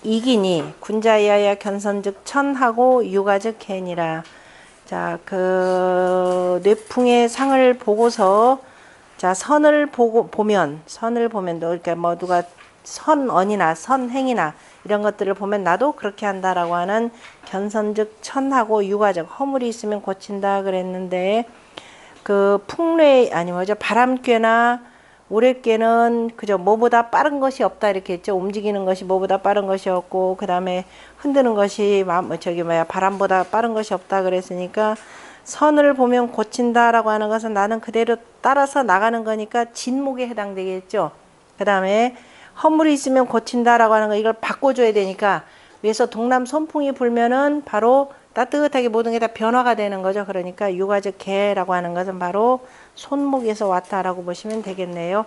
이기니 군자이하여 견선즉 천하고 육아즉 개니라. 자, 그 뇌풍의 상을 보고서 자, 선을 보면 그러니까 뭐 누가 선언이나 선행이나 이런 것들을 보면 나도 그렇게 한다라고 하는 견선즉 천하고 육아즉 허물이 있으면 고친다 그랬는데 그 풍뢰 아니 뭐죠 바람꾀나 우레꾀는 그저 뭐보다 빠른 것이 없다 이렇게 했죠. 움직이는 것이 뭐보다 빠른 것이 없고 그 다음에 흔드는 것이 바람보다 빠른 것이 없다 그랬으니까 선을 보면 고친다라고 하는 것은 나는 그대로 따라서 나가는 거니까 진목에 해당되겠죠. 그 다음에 허물이 있으면 고친다라고 하는 거 이걸 바꿔줘야 되니까 위에서 동남 선풍이 불면은 바로 따뜻하게 모든 게 다 변화가 되는 거죠. 그러니까 육아즉 개라고 하는 것은 바로 손목에서 왔다라고 보시면 되겠네요.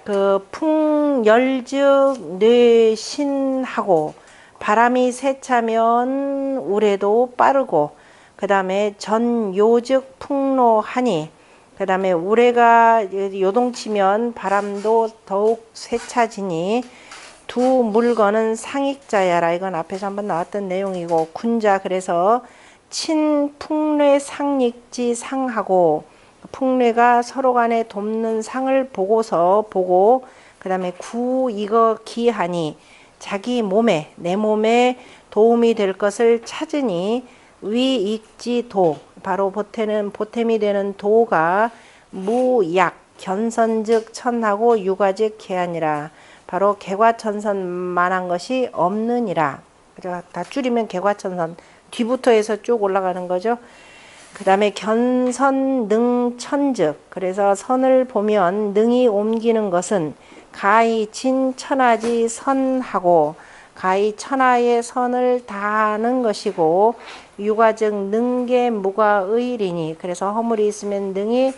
그 풍열즉 뇌신하고 바람이 세차면 우레도 빠르고 그 다음에 전요즉 풍로하니 그 다음에 우레가 요동치면 바람도 더욱 세차지니 두 물건은 상익자야라. 이건 앞에서 한번 나왔던 내용이고 군자 그래서 친풍례 상익지 상하고 풍례가 서로 간에 돕는 상을 보고서 보고 그 다음에 구 이거 기하니 자기 몸에 내 몸에 도움이 될 것을 찾으니 위익지 도 바로 보탬이 되는 도가 무약 견선즉 천하고 육아즉 개하니라. 바로 개과천선만한 것이 없느니라. 그죠? 다 줄이면 개과천선 뒤부터 해서 쭉 올라가는 거죠. 그 다음에 견선능천즉 그래서 선을 보면 능이 옮기는 것은 가히 진천하지 선하고 가히 천하의 선을 다하는 것이고 육아즉 능계 무과의리니 그래서 허물이 있으면 능이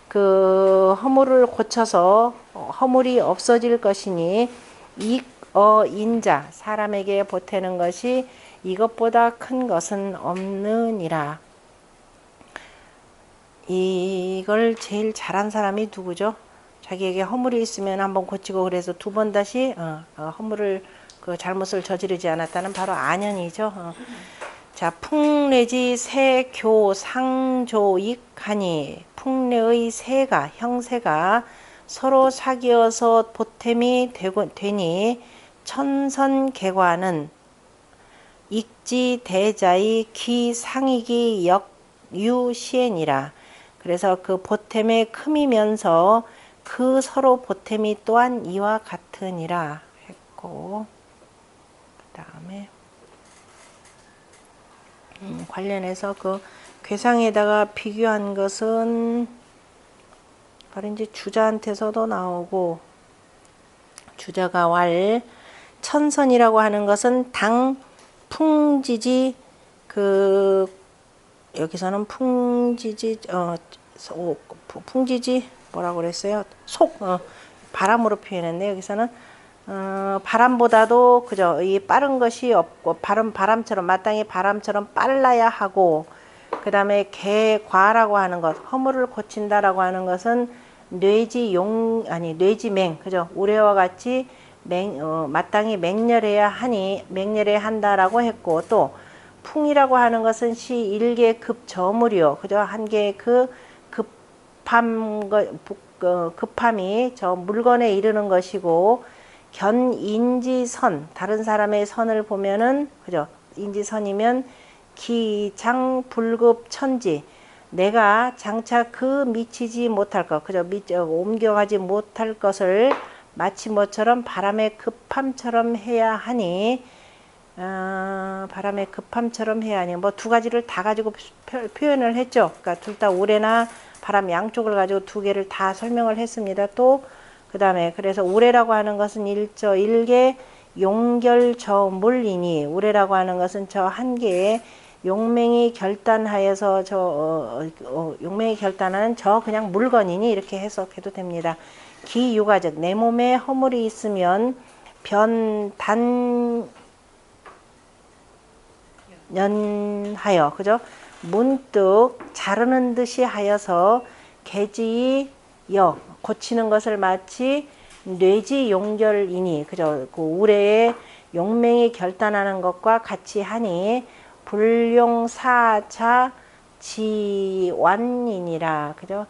그 허물을 고쳐서 허물이 없어질 것이니 인자 사람에게 보태는 것이 이것보다 큰 것은 없느니라. 이걸 제일 잘한 사람이 누구죠? 자기에게 허물이 있으면 한번 고치고 그래서 두 번 다시 허물을 그 잘못을 저지르지 않았다는 바로 안현이죠. 자, 풍례지 세교 상조익하니 풍례의 세가 형세가 서로 사귀어서 보탬이 되니 천선개과는 익지 대자의 기상익이 역유시엔이라. 그래서 그 보탬의 큼이면서 그 서로 보탬이 또한 이와 같으니라 했고 그 다음에 관련해서 그 괴상에다가 비교한 것은 바로 이제 주자한테서도 나오고 주자가 왈 천선이라고 하는 것은 당 풍지지 그 여기서는 풍지지 풍지지 뭐라고 그랬어요? 바람으로 표현했네. 여기서는 바람보다도 그저 이 빠른 것이 없고 바람처럼 마땅히 바람처럼 빨라야 하고 그 다음에 개과라고 하는 것 허물을 고친다라고 하는 것은 뇌지맹 그죠? 우레와 같이 마땅히 맹렬해야 한다라고 했고 또 풍이라고 하는 것은 시 일개 급저물이요 그죠? 한 개의 그 급함이 저 물건에 이르는 것이고 견인지선 다른 사람의 선을 보면은 그죠? 인지선이면 기장불급천지 내가 장차 그 미치지 못할 것 그죠? 옮겨가지 못할 것을 마치 뭐처럼 바람의 급함처럼 해야 하니 바람의 급함처럼 해야 하니 뭐 두 가지를 다 가지고 표현을 했죠. 그러니까 둘 다 우레나 바람 양쪽을 가지고 두 개를 다 설명을 했습니다. 또 그 다음에 그래서 우레라고 하는 것은 일개 용결저물이니 우레라고 하는 것은 저 한 개의 용맹이 결단하여서 용맹이 결단하는 저 그냥 물건이니 이렇게 해석해도 됩니다. 기유가적 내 몸에 허물이 있으면 변단연하여 그죠? 문득 자르는 듯이 하여서 개지여 고치는 것을 마치 뇌지 용결이니 그죠? 그 우레의 용맹이 결단하는 것과 같이 하니 불용사차 지완이니라. 그죠?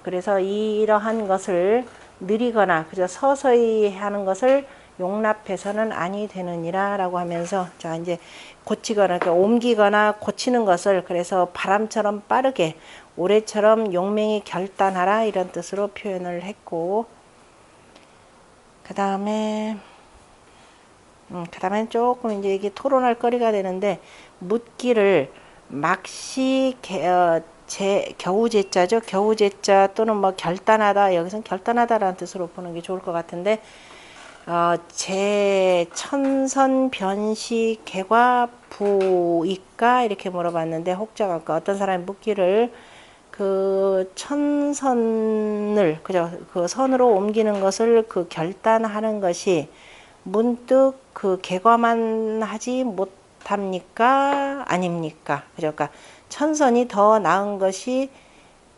그래서 이러한 것을 느리거나 그저 서서히 하는 것을 용납해서는 아니 되느니라 라고 하면서, 자 이제 고치거나 옮기거나 고치는 것을 그래서 바람처럼 빠르게 올해처럼 용맹이 결단하라 이런 뜻으로 표현을 했고, 그 다음에 조금 이제 이게 토론할 거리가 되는데, 묻기를 막시 겨우제자죠. 겨우제자 또는 뭐 결단하다, 여기서는 결단하다라는 뜻으로 보는 게 좋을 것 같은데, 제 천선 변시 개과 부익가 이렇게 물어봤는데, 혹자가 어떤 사람이 묻기를 그 천선을 그죠, 그 선으로 옮기는 것을 그 결단하는 것이 문득 그 개과만 하지 못합니까 아닙니까? 그죠? 그러니까 천선이 더 나은 것이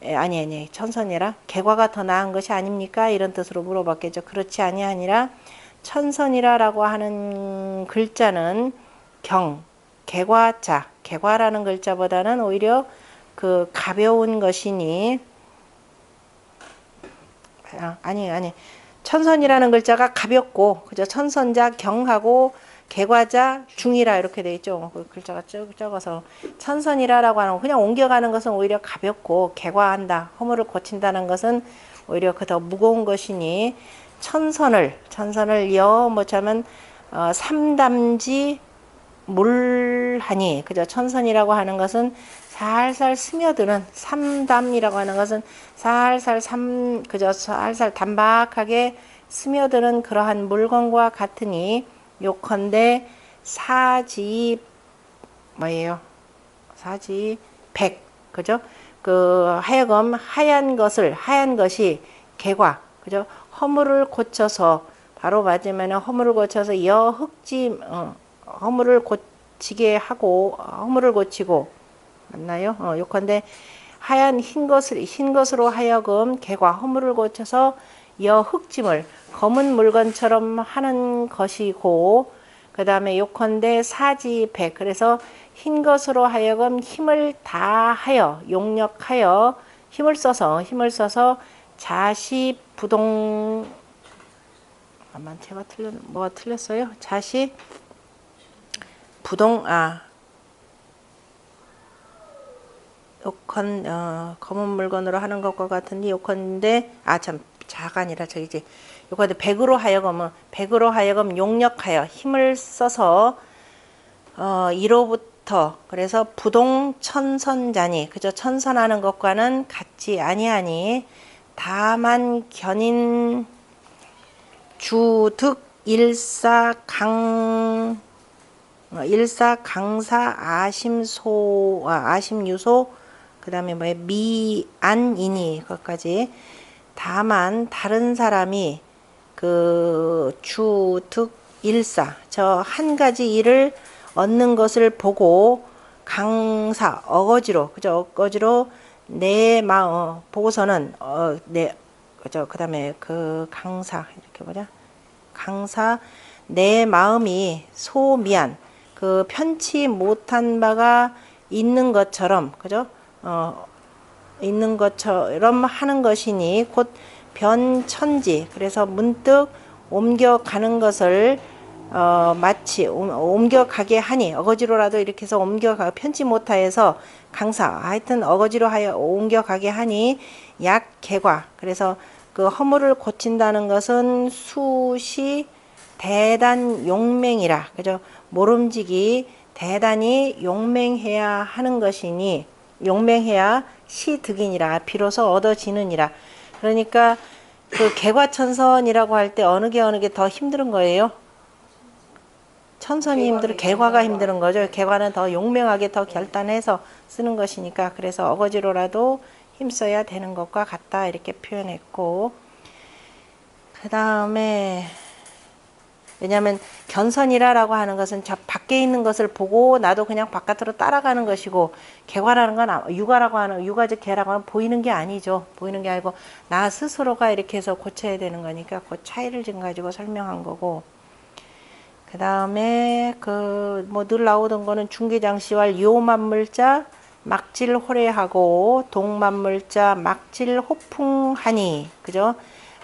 아니 천선이라 개과가 더 나은 것이 아닙니까? 이런 뜻으로 물어봤겠죠. 그렇지 아니하니라. 천선이라라고 하는 글자는 개과자, 개과라는 글자보다는 오히려 그 가벼운 것이니, 천선이라는 글자가 가볍고, 그죠? 천선자 경하고 개과자 중이라 이렇게 돼 있죠. 그 글자가 적어서 천선이라라고 하는 거, 그냥 옮겨가는 것은 오히려 가볍고, 개과한다, 허물을 고친다는 것은 오히려 그 더 무거운 것이니, 천선을 뭐자면 삼담지 물하니, 그죠? 천선이라고 하는 것은 살살 스며드는, 삼담이라고 하는 것은 살살 단박하게 스며드는 그러한 물건과 같으니, 요컨대 사지 뭐예요? 사지백, 그죠? 그 하여금 하얀 것이 개과, 그죠? 허물을 고쳐서, 바로 맞으면 허물을 고쳐서 허물을 고치고 맞나요? 요컨대 하얀 흰 것으로 하여금 개과 허물을 고쳐서 흑짐을 검은 물건처럼 하는 것이고, 그 다음에 요컨대 사지백, 그래서 흰 것으로 하여금 힘을 다하여 용력하여 힘을 써서 자시 부동, 제가 뭐가 틀렸어요? 자시 부동, 검은 물건으로 하는 것과 같으니, 요컨대 자가 아니라 요컨대 백으로 하여금 용력하여 힘을 써서 이로부터, 그래서 부동 천선자니, 그저 천선하는 것과는 같지 아니하니, 다만 견인 주득 일사 강사 아심유소, 그 다음에 미안이니, 그것까지. 다만 다른 사람이 그 주득 일사, 저 한 가지 일을 얻는 것을 보고 강사, 어거지로, 그죠? 어거지로 내 마음 보고서는 그죠? 그 다음에 그 강사, 이렇게 보자. 강사, 내 마음이 소미안, 그 편치 못한 바가 있는 것처럼, 그죠? 있는 것처럼 하는 것이니, 곧 변천지, 그래서 문득 옮겨가는 것을 마치 옮겨가게 하니, 어거지로라도 이렇게 해서 편치 못하여서 강사, 하여튼 어거지로 하여 옮겨가게 하니 약개과, 그래서 그 허물을 고친다는 것은 수시 대단 용맹이라, 그죠? 모름지기 대단히 용맹해야 하는 것이니, 용맹해야 시득이니라, 비로소 얻어지느니라. 그러니까 그 개과천선이라고 할 때 어느 게 더 힘든 거예요? 천선이 힘들어, 개과가 힘든 거죠. 개과는 더 용맹하게 더 결단해서 쓰는 것이니까, 그래서 어거지로라도 힘써야 되는 것과 같다 이렇게 표현했고, 그 다음에 왜냐하면 견선이라고 하는 것은 저 밖에 있는 것을 보고 나도 그냥 바깥으로 따라가는 것이고, 개과라는 건 육아라고 하는, 육아적 개라고 하는 보이는 게 아니죠. 보이는 게 아니고 나 스스로가 이렇게 해서 고쳐야 되는 거니까 그 차이를 지금 가지고 설명한 거고, 그 다음에 그 뭐 늘 나오던 거는 중개장시왈 요만물자 막질 호래하고 동만물자 막질 호풍하니, 그죠?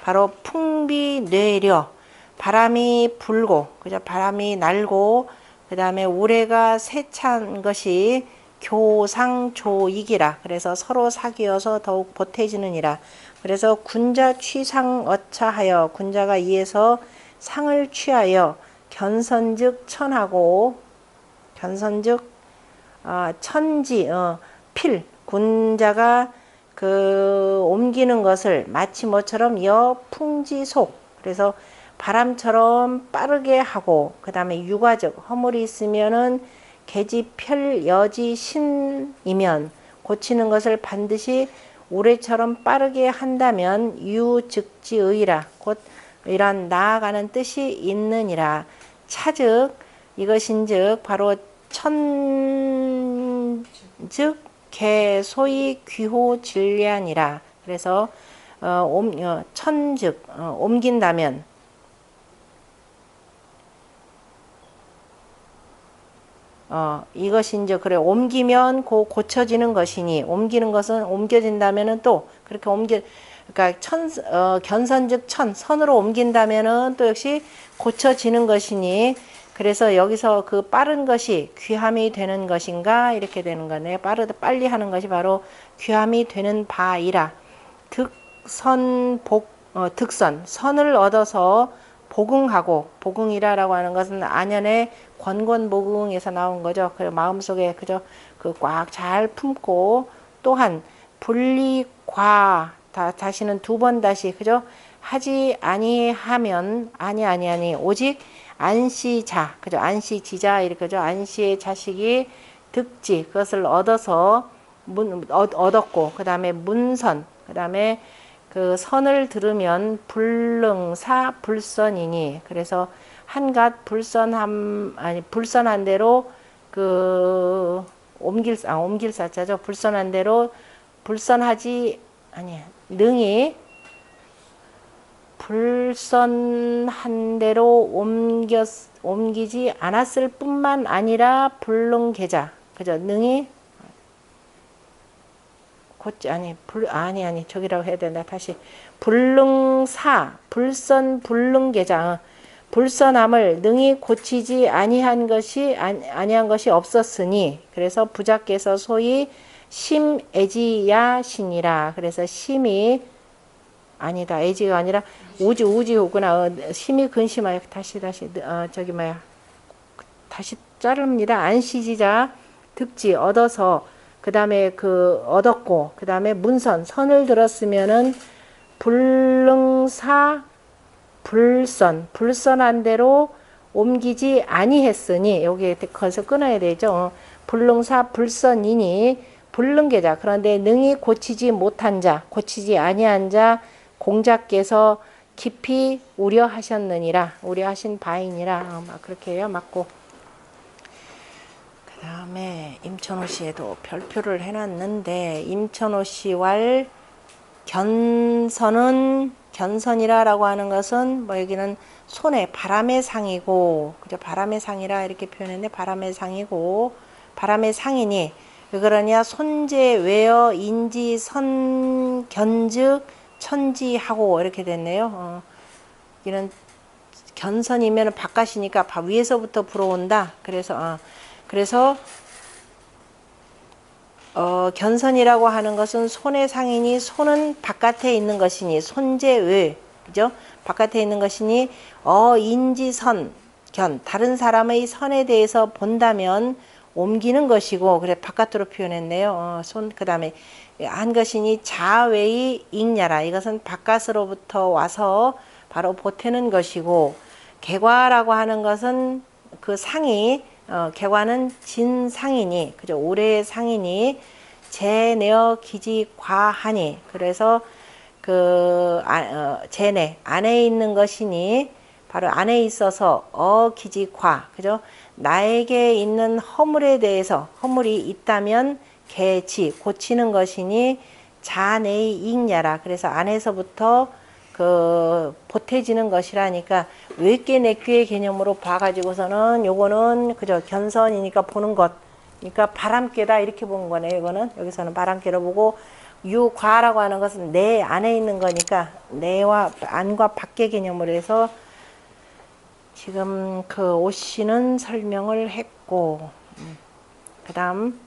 바로 풍비 뇌려, 바람이 불고, 그죠? 바람이 날고, 그 다음에 우레가 세찬 것이 교상조익이라. 그래서 서로 사귀어서 더욱 보태지느니라. 그래서 군자 취상 어차하여, 군자가 이에서 상을 취하여 견선즉 천하고, 견선즉 천지, 필, 군자가 그 옮기는 것을 마치 뭐처럼 여풍지속, 그래서 바람처럼 빠르게 하고, 그 다음에 유가적, 허물이 있으면은 계지펼 여지 신이면 고치는 것을 반드시 우레처럼 빠르게 한다면 유즉지의라, 곧 이런 나아가는 뜻이 있느니라. 차즉 이것인즉 바로 천즉 개소의 귀호 진리하니라. 그래서 천즉 옮긴다면, 이것인즉 그래 옮기면 고쳐지는 것이니, 옮기는 것은 옮겨진다면은 또 그렇게 그러니까 견선즉 천, 선으로 옮긴다면은 또 역시 고쳐지는 것이니, 그래서 여기서 그 빠른 것이 귀함이 되는 것인가 이렇게 되는 거네요. 빨리 하는 것이 바로 귀함이 되는 바이라. 득선, 선을 얻어서 복응하고, 복응이라라고 하는 것은 안연의 권권복응에서 나온 거죠. 그 마음속에 그저 그 꽉 잘 품고, 또한 분리과, 다시는 두 번 다시 그죠? 하지 아니하면 아니 오직 안시자, 그죠? 안시지자 이렇게 그죠? 안시의 자식이 득지, 그것을 얻어서 얻었고, 그 다음에 문선, 그 다음에 그 선을 들으면 불능사 불선이니, 그래서 한갓 불선한 대로 그 옮길사자죠. 불선한 대로 불선하지 아니 능히 불선한 대로 옮기지 않았을 뿐만 아니라 불능계자, 그죠? 능히 저기라고 해야 된다. 다시 불능사 불선계자, 불선함을 능히 고치지 아니한 것이 없었으니, 그래서 부자께서 소위 심애지야신이라. 그래서 심이 아니다, 애지가 아니라 우지오구나. 심이 근심하여 다시 자릅니다. 안시지자 득지 얻어서, 그 다음에 그 얻었고, 그 다음에 문선 선을 들었으면은 불능사 불선한 대로 옮기지 아니했으니, 여기 거기서 끊어야 되죠. 불능사 불선이니 불능계자, 그런데 능히 고치지 못한 자, 고치지 아니한 자 공자께서 깊이 우려하신 바이니라. 그렇게 해요. 맞고. 그 다음에 임천호 씨에도 별표를 해놨는데, 임천호 씨왈 견선이라라고 하는 것은 뭐 여기는 손에 바람의 상이고, 그죠? 바람의 상이라 이렇게 표현했는데, 바람의 상이고, 바람의 상이니 왜 그러냐? 손재 외어 인지 선 견즉 천지하고 이렇게 됐네요. 이런 견선이면 바깥이니까 위에서부터 불어온다. 그래서 견선이라고 하는 것은 손의 상이니, 손은 바깥에 있는 것이니, 손재외, 그죠? 바깥에 있는 것이니, 인지선, 다른 사람의 선에 대해서 본다면 옮기는 것이고, 그래 바깥으로 표현했네요. 그 다음에 한 것이니 자외의 익냐라. 이것은 바깥으로부터 와서 바로 보태는 것이고, 개과라고 하는 것은 그 상이, 개과는 진상이니, 그죠? 올해의 상이니, 제내어 기지 과하니, 그래서 제내 안에 있는 것이니, 바로 안에 있어서 기지 과, 그죠? 나에게 있는 허물에 대해서, 허물이 있다면 개지 고치는 것이니 자내의 익냐라. 그래서 안에서부터 그 보태지는 것이라니까 외께 내귀의 개념으로 봐가지고서는 요거는 그저 견선이니까 보는 것, 그러니까 바람께다 이렇게 본 거네요. 이거는 여기서는 바람께로 보고 유과라고 하는 것은 내 안에 있는 거니까 내와 안과 밖의 개념으로 해서 지금 그 오씨는 설명을 했고, 그 다음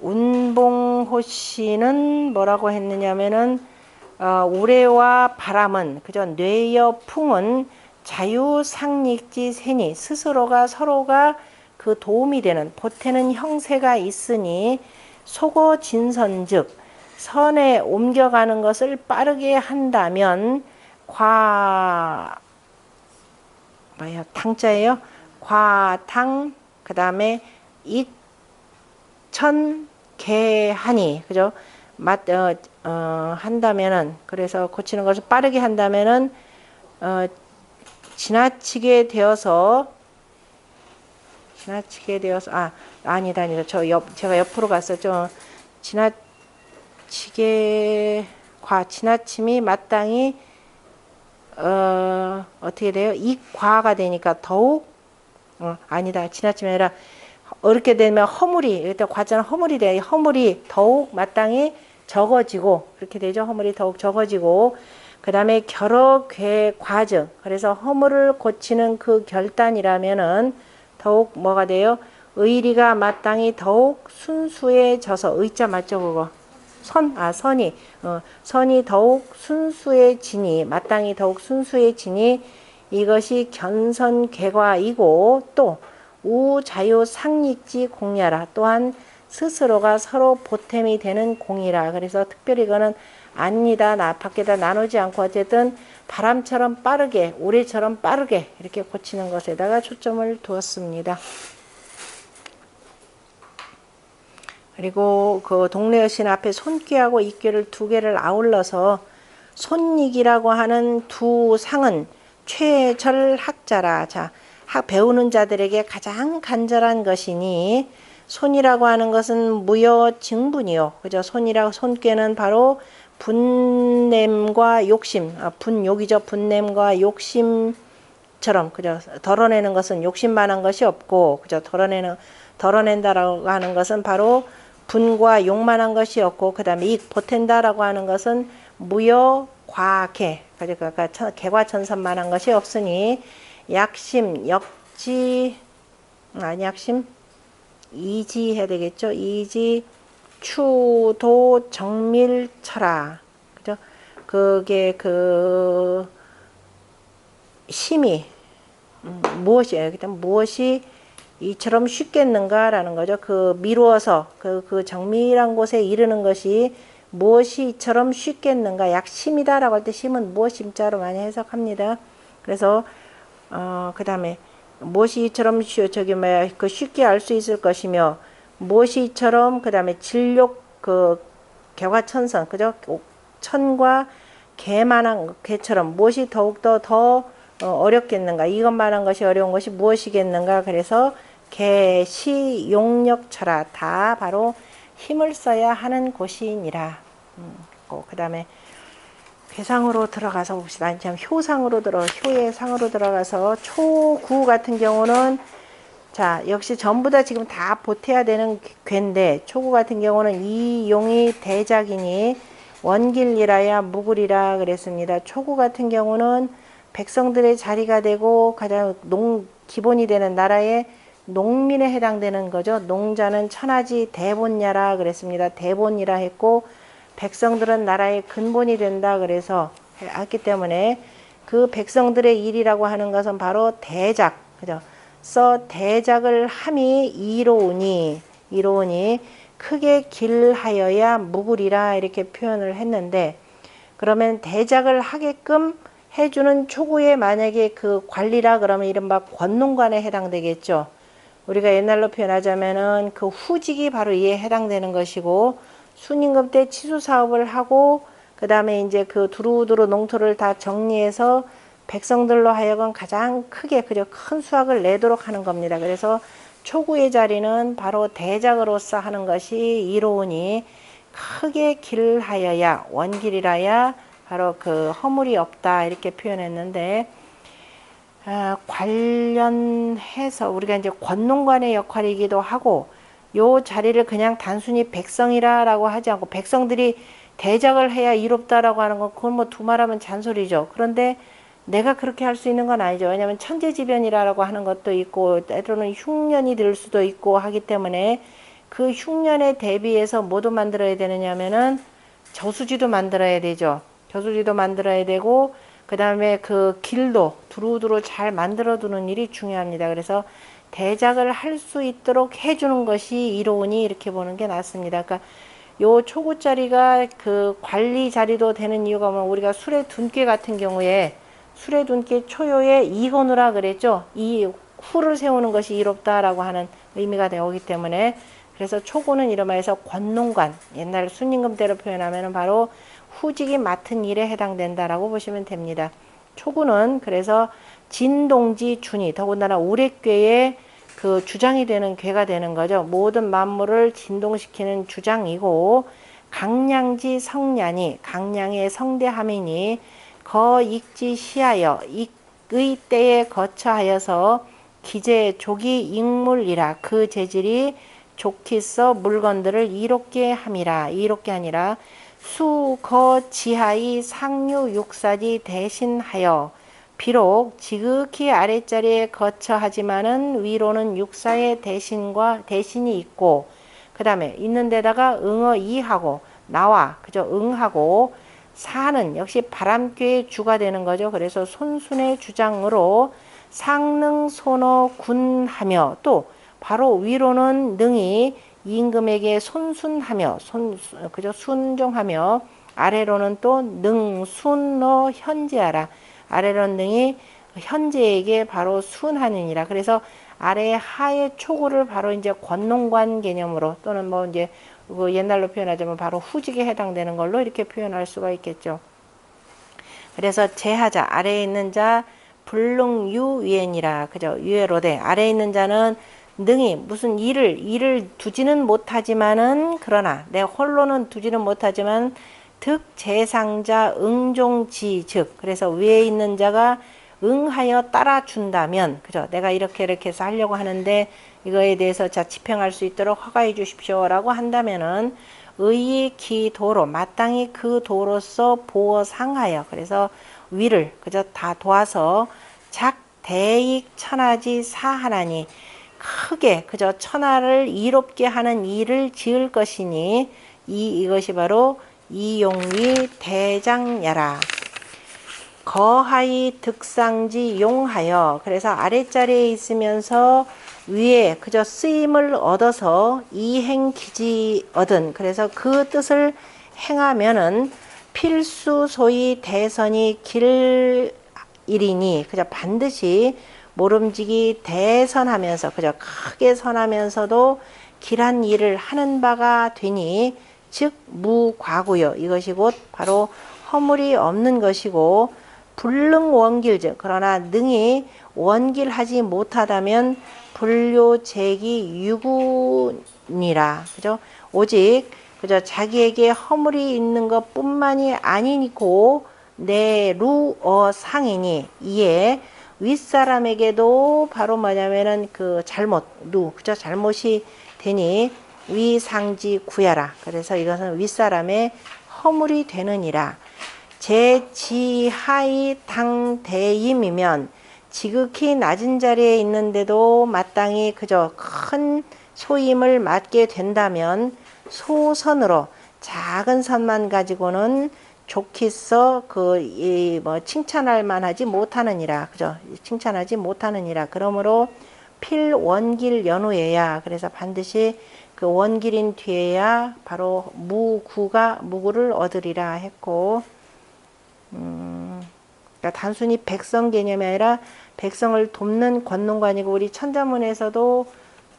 운봉호 씨는 뭐라고 했느냐면은 우레와 바람은 그저 뇌여 풍은 자유상립지 세니 스스로가 서로가 그 도움이 되는 보태는 형세가 있으니 속어 진선즉 선에 옮겨가는 것을 빠르게 한다면 당자예요. 과당 그 다음에 이천개하니 그죠? 한다면은 그래서 고치는 것을 빠르게 한다면은 지나치게 되어서 아니다 제가 옆으로 갔었죠. 지나침이 마땅히 어떻게 돼요? 이과가 되니까 더욱 아니다. 지나침이 아니라 어렵게 되면 허물이 일단 과자는 허물이 돼. 허물이 더욱 마땅히 적어지고 그렇게 되죠. 허물이 더욱 적어지고 그 다음에 결어괴 과정 그래서 허물을 고치는 그 결단이라면은 더욱 뭐가 돼요? 의리가 마땅히 더욱 순수해져서 의자 맞죠 그거? 선이 더욱 순수해지니 마땅히 더욱 순수해지니 이것이 견선개과이고 또 우자유상립지 공야라 또한 스스로가 서로 보탬이 되는 공이라. 그래서 특별히 이거는 안니다 밖에다 나누지 않고 어쨌든 바람처럼 빠르게 우레처럼 빠르게 이렇게 고치는 것에다가 초점을 두었습니다. 그리고 그 동네 여신 앞에 손귀하고 이귀를 두 개를 아울러서 손익이라고 하는 두 상은 최절학자라. 자, 배우는 자들에게 가장 간절한 것이니 손이라고 하는 것은 무여증분이요. 그죠? 손께는 바로 분냄과 욕심, 분욕이죠. 분냄과 욕심처럼, 그죠? 덜어내는 것은 욕심만한 것이 없고, 그죠? 덜어낸다라고 하는 것은 바로 분과 욕만한 것이 없고, 그 다음에 보탠다라고 하는 것은 무여과개, 그러니까 개과천선만한 것이 없으니, 약심, 이지 해야 되겠죠? 이지, 추도, 정밀철학. 그죠? 그게 심이, 무엇이 이처럼 쉽겠는가라는 거죠. 미루어서, 정밀한 곳에 이르는 것이 무엇이 이처럼 쉽겠는가. 약심이다라고 할 때 심은 무엇심자로 많이 해석합니다. 그래서, 그 다음에, 무엇이 이처럼 쉽게 알 수 있을 것이며 무엇이 이처럼 그 다음에 진욕 개과천선 그죠? 천과 개처럼 무엇이 더욱더 더 어렵겠는가 이것만한 것이 어려운 것이 무엇이겠는가. 그래서 개시 용력철하 다 바로 힘을 써야 하는 곳이니라. 그 다음에 괴상으로 들어가서 봅시다. 효의 상으로 들어가서 초구 같은 경우는 자 역시 전부 다 지금 다 보태야 되는 괴인데 초구 같은 경우는 이 용이 대작이니 원길이라야 무굴이라 그랬습니다. 초구 같은 경우는 백성들의 자리가 되고 가장 기본이 되는 나라의 농민에 해당되는 거죠. 농자는 천하지 대본야라 그랬습니다. 대본이라 했고 백성들은 나라의 근본이 된다 그래서 했기 때문에 그 백성들의 일이라고 하는 것은 바로 대작, 그죠? 대작을 함이 이로우니 크게 길하여야 무굴이라 이렇게 표현을 했는데 그러면 대작을 하게끔 해주는 초구에 만약에 그 관리라 그러면 이른바 권농관에 해당되겠죠. 우리가 옛날로 표현하자면은 그 후직이 바로 이에 해당되는 것이고 순임금 때 치수 사업을 하고 그 다음에 이제 그 두루두루 농토를 다 정리해서 백성들로 하여금 가장 크게 그저 큰 수확을 내도록 하는 겁니다. 그래서 초구의 자리는 바로 대작으로서 하는 것이 이로우니 크게 길하여야 원길이라야 바로 그 허물이 없다 이렇게 표현했는데 관련해서 우리가 이제 권농관의 역할이기도 하고 요 자리를 그냥 단순히 백성이라고 하지 않고 백성들이 대적을 해야 이롭다라고 하는 건 그건 뭐 두말하면 잔소리죠. 그런데 내가 그렇게 할 수 있는 건 아니죠. 왜냐하면 천재지변이라고 하는 것도 있고 때로는 흉년이 들 수도 있고 하기 때문에 그 흉년에 대비해서 뭐도 만들어야 되느냐면은 저수지도 만들어야 되죠. 저수지도 만들어야 되고 그 다음에 그 길도 두루두루 잘 만들어 두는 일이 중요합니다. 그래서 대작을 할 수 있도록 해주는 것이 이로우니 이렇게 보는 게 낫습니다. 그러니까 요 초구자리가 그 관리 자리도 되는 이유가 뭐 우리가 수레 둔께 같은 경우에 수레 둔께 초요에 이건우라 그랬죠. 이 후를 세우는 것이 이롭다라고 하는 의미가 되기 때문에 그래서 초구는 이름하여서 권농관 옛날 순임금대로 표현하면 바로 후직이 맡은 일에 해당된다라고 보시면 됩니다. 초구는 그래서 진동지 준이 더군다나 우레꾀의 그 주장이 되는 꾀가 되는 거죠. 모든 만물을 진동시키는 주장이고 강량지 성량이 강량의 성대함이니 거익지 시하여 익의 때에 거처하여서 기재 족이 익물이라 그 재질이 좋기서 물건들을 이롭게 함이라 이롭게 하니라 수거 지하의 상류 육사지 대신하여 비록 지극히 아랫자리에 거처하지만은 위로는 육사의 대신이 있고 그 다음에 있는 데다가 응어 이하고 나와 그저 응하고 사는 역시 바람꾀의 주가 되는 거죠. 그래서 손순의 주장으로 상능 손어 군하며 또 바로 위로는 능히 임금에게 손순하며 그저 순종하며 아래로는 또 능순어 현재하라 아래로는 능히 현재에게 바로 순하느니라. 그래서 아래 하의 초구를 바로 이제 권농관 개념으로 또는 뭐 이제 그 옛날로 표현하자면 바로 후직에 해당되는 걸로 이렇게 표현할 수가 있겠죠. 그래서 제하자 아래에 있는 자 불능유위엔이라 그죠. 유예로되 아래에 있는 자는 능히 무슨 일을 두지는 못하지만은 그러나 내 홀로는 두지는 못하지만 득재상자 응종지 즉 그래서 위에 있는 자가 응하여 따라준다면 그죠. 내가 이렇게 해서 하려고 하는데 이거에 대해서 자 집행할 수 있도록 허가해 주십시오라고 한다면은 의의 기도로 마땅히 그 도로서 보어상하여 그래서 위를 그저 다 도와서 작대익 천하지 사하나니 크게 그저 천하를 이롭게 하는 일을 지을 것이니 이것이 바로 이용위 대장야라. 거하이 득상지 용하여 그래서 아랫자리에 있으면서 위에 그저 쓰임을 얻어서 이행기지 얻은 그래서 그 뜻을 행하면은 필수 소위 대선이 길이니 그저 반드시 모름지기 대선하면서 그저 크게 선하면서도 길한 일을 하는 바가 되니 즉 무과구요 이것이 곧 바로 허물이 없는 것이고 불능원길즉 그러나 능히 원길하지 못하다면 불료재기 유군이라 그죠. 오직 그저 자기에게 허물이 있는 것뿐만이 아니고 내루어 상이니 이에 윗사람에게도 바로 뭐냐면은 그 그저 잘못이 되니 위상지 구야라. 그래서 이것은 윗사람의 허물이 되느니라. 제 지하의 당대임이면 지극히 낮은 자리에 있는데도 마땅히 그저 큰 소임을 맡게 된다면 소선으로 작은 선만 가지고는 좋기서 칭찬할 만하지 못하느니라. 그죠? 칭찬하지 못하느니라. 그러므로 필원길 연후에야 그래서 반드시 그 원길인 뒤에야 바로 무구를 얻으리라 했고 그러니까 단순히 백성 개념이 아니라 백성을 돕는 권농관이고 우리 천자문에서도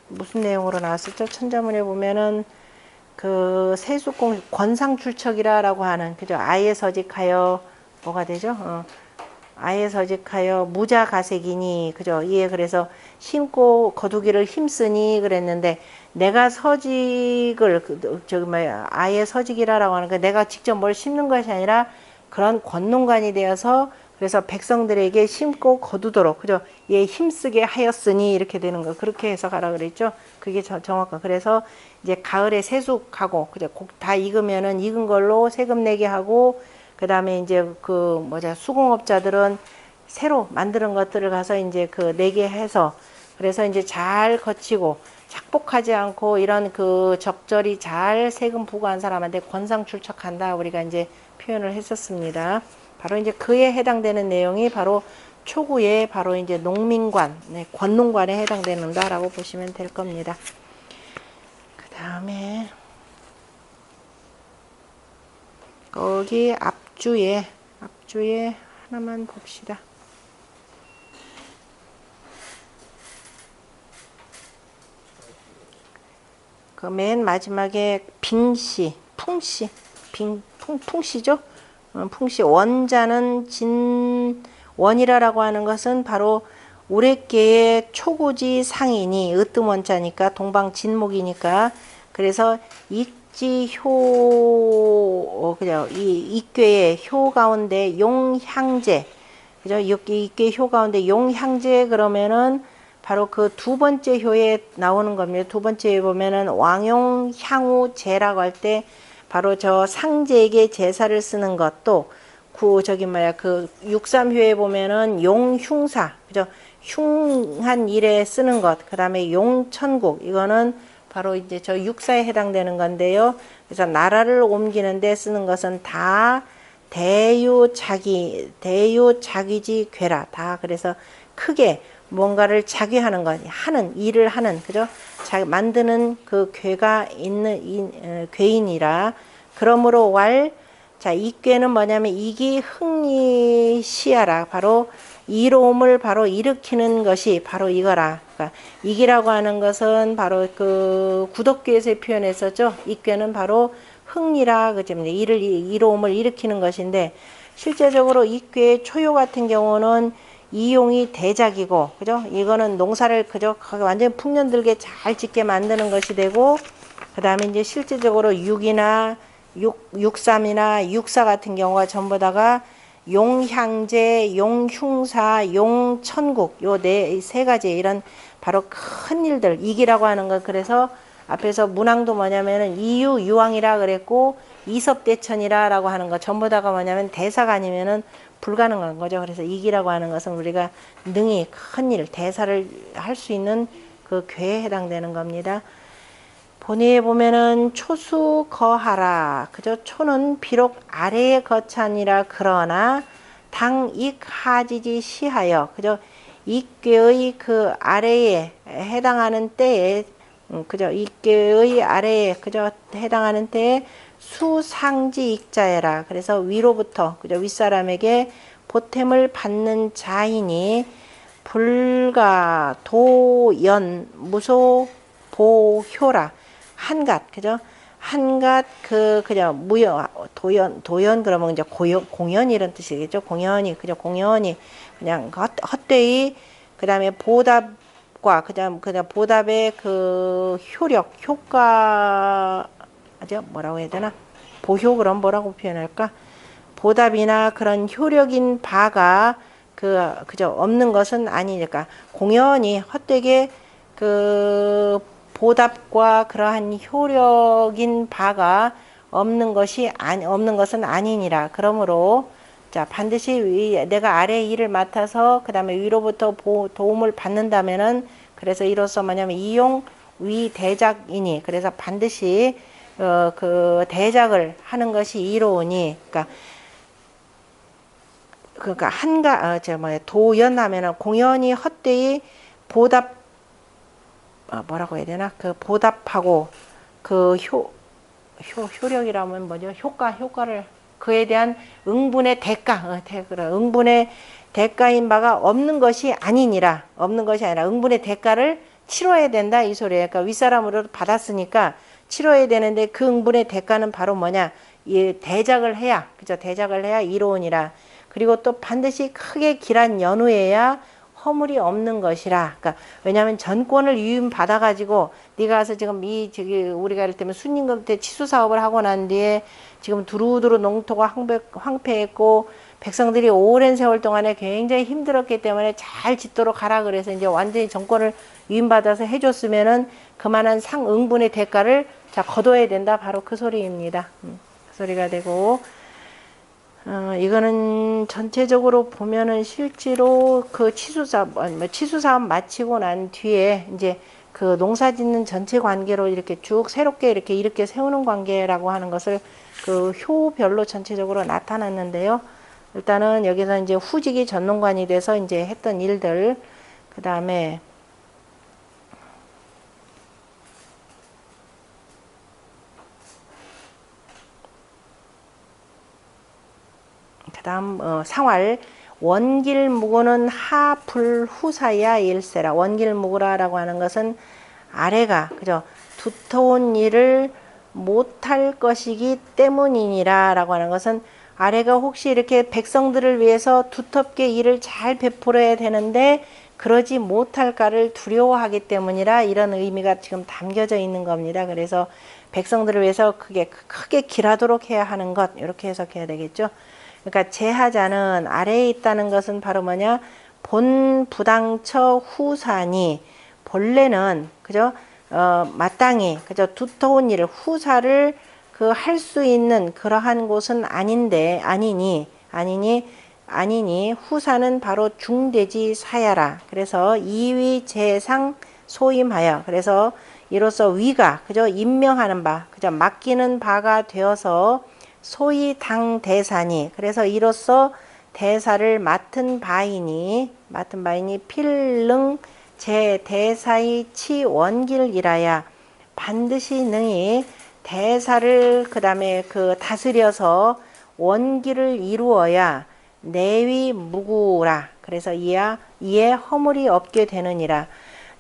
무슨 내용으로 나왔었죠? 천자문에 보면은 그 세수공 권상출척이라고 하는 그죠? 아예 서직하여 뭐가 되죠? 아예 서직하여 무자가색이니 그죠? 예, 그래서 심고 거두기를 힘쓰니 그랬는데 내가 서직을 저기 뭐야 아예 서직이라라고 하는 거 내가 직접 뭘 심는 것이 아니라 그런 권능관이 되어서 그래서 백성들에게 심고 거두도록 그죠? 예, 힘쓰게 하였으니 이렇게 되는 거 그렇게 해석하라 그랬죠. 그게 정확한. 그래서 이제 가을에 세숙하고 그죠? 다 익으면은 익은 걸로 세금 내게 하고 그다음에 이제 그 뭐냐 수공업자들은 새로 만드는 것들을 가서 이제 그 내게 해서 그래서 이제 잘 거치고 착복하지 않고 이런 그 적절히 잘 세금 부과한 사람한테 권상 출척한다 우리가 이제 표현을 했었습니다. 바로 이제 그에 해당되는 내용이 바로 초구에 바로 이제 농민관, 네, 권농관에 해당되는다라고 보시면 될 겁니다. 그 다음에 거기 앞주에 하나만 봅시다. 그 맨 마지막에 빙시, 풍시, 풍시죠? 풍시 원자는 원이라고 하는 것은 바로 우레께의 초구지 상이니 으뜸원자니까 동방진목이니까 그래서 익지효 그죠? 이 익괴의 효 가운데 용향제 그죠? 익괴 효 가운데 용향제 그러면은 바로 그 두 번째 효에 나오는 겁니다. 두 번째 효에 보면은 왕용향우제라고 할 때 바로 저 상제에게 제사를 쓰는 것도 저기 뭐야 그 63효에 보면은 용흉사 그죠? 흉한 일에 쓰는 것. 그다음에 용천국 이거는 바로 이제 저 육사에 해당되는 건데요. 그래서 나라를 옮기는 데 쓰는 것은 다 대유자기지 괴라 다 그래서 크게 뭔가를 자귀하는 것, 일을 하는, 그죠? 만드는 그 괴가 있는, 괴인이라. 그러므로 자, 이 괴는 뭐냐면, 이기 흥리시하라. 바로, 이로움을 바로 일으키는 것이 바로 이거라. 그러니까, 이기라고 하는 것은 바로 그 구덕괴에서 표현했었죠. 이 괴는 바로 흥리라. 그죠? 이로움을 일으키는 것인데, 실제적으로 이 괴의 초요 같은 경우는 이용이 대작이고 그죠? 이거는 농사를 그죠? 완전 풍년들게 잘 짓게 만드는 것이 되고 그다음에 이제 실제적으로 육삼이나 육사 같은 경우가 전부 다가 용향제, 용흉사, 용천국 요 세 가지 이런 바로 큰 일들 이기라고 하는 것 그래서 앞에서 문항도 뭐냐면은 이유유왕이라 그랬고 이섭대천이라라고 하는 거 전부 다가 뭐냐면 대사가 아니면은 불가능한 거죠. 그래서 이기라고 하는 것은 우리가 능히 큰일 대사를 할 수 있는 그 괴에 해당되는 겁니다. 본의에 보면은 초수 거하라. 그죠? 초는 비록 아래의 거찬이라 그러나 당익 하지지 시하여 그죠? 익괴의 그 아래에 해당하는 때에 그죠? 익괴의 아래에 그죠? 해당하는 때에 수상지 익자해라. 그래서 위로부터 그죠? 윗사람에게 보탬을 받는 자이니 불가 도연 무소 보효라. 한갓 그죠? 한갓 그죠? 무여 도연 그러면 이제 공연 이런 뜻이겠죠? 공연이 그죠? 공연이 그냥 헛되이 그다음에 보답과 그다음 보답의 그 효과 뭐라고 해야 되나? 보효 그럼 뭐라고 표현할까? 보답이나 그런 효력인 바가 그저 없는 것은 아니니까 공연히 헛되게 그 보답과 그러한 효력인 바가 없는 것은 아니니라. 그러므로 자 반드시 내가 아래 일을 맡아서 그 다음에 위로부터 도움을 받는다면은 그래서 이로써 뭐냐면 이용 위대작이니 그래서 반드시 그 대작을 하는 것이 이로우니 그러니까 도연하면은 공연히 헛되이 보답 뭐라고 해야 되나 그 보답하고 그 효력이라면 뭐죠 효과를 그에 대한 응분의 응분의 대가인 바가 없는 것이 아니니라 응분의 대가를 치러야 된다 이 소리예요. 그러니까 윗사람으로 받았으니까 치러야 되는데 그 응분의 대가는 바로 뭐냐? 이 대작을 해야 그죠? 대작을 해야 이로우니라. 그리고 또 반드시 크게 길한 연후에야 허물이 없는 것이라. 그러니까 왜냐하면 전권을 위임받아 가지고 네가 가서 지금 저기 우리가 이를테면 순임금때 치수 사업을 하고 난 뒤에 지금 두루두루 농토가 황폐했고 백성들이 오랜 세월 동안에 굉장히 힘들었기 때문에 잘 짓도록 하라 그래서 이제 완전히 정권을 위임받아서 해줬으면은 그만한 상응분의 대가를 자 거둬야 된다. 바로 그 소리입니다. 그 소리가 되고. 이거는 전체적으로 보면은 실제로 그 치수사업 마치고 난 뒤에 이제 그 농사 짓는 전체 관계로 이렇게 쭉 새롭게 이렇게 세우는 관계라고 하는 것을 그 효별로 전체적으로 나타났는데요. 일단은 여기서 이제 후직이 전농관이 돼서 이제 했던 일들, 그 다음에 상활 원길무구는 하불후사야 일세라. 원길무구라라고 하는 것은 아래가 그죠 두터운 일을 못할 것이기 때문이니라 라고 하는 것은 아래가 혹시 이렇게 백성들을 위해서 두텁게 일을 잘 베풀어야 되는데 그러지 못할까를 두려워하기 때문이라 이런 의미가 지금 담겨져 있는 겁니다. 그래서 백성들을 위해서 크게 길하도록 해야 하는 것 이렇게 해석해야 되겠죠. 그러니까 제하자는 아래에 있다는 것은 바로 뭐냐? 본부당처 후사니 본래는 그죠? 마땅히 그죠? 두터운 일을 후사를 그 할 수 있는 그러한 곳은 아니니 후사는 바로 중대지 사야라. 그래서 이위 재상 소임하여 그래서 이로써 위가 그죠? 임명하는 바 그죠? 맡기는 바가 되어서 소위 당 대사니 그래서 이로써 대사를 맡은 바이니 필릉 제 대사의 치 원길이라야 반드시 능히 대사를 그 다음에 그 다스려서 원길을 이루어야 내위 무구라. 그래서 이에 허물이 없게 되느니라.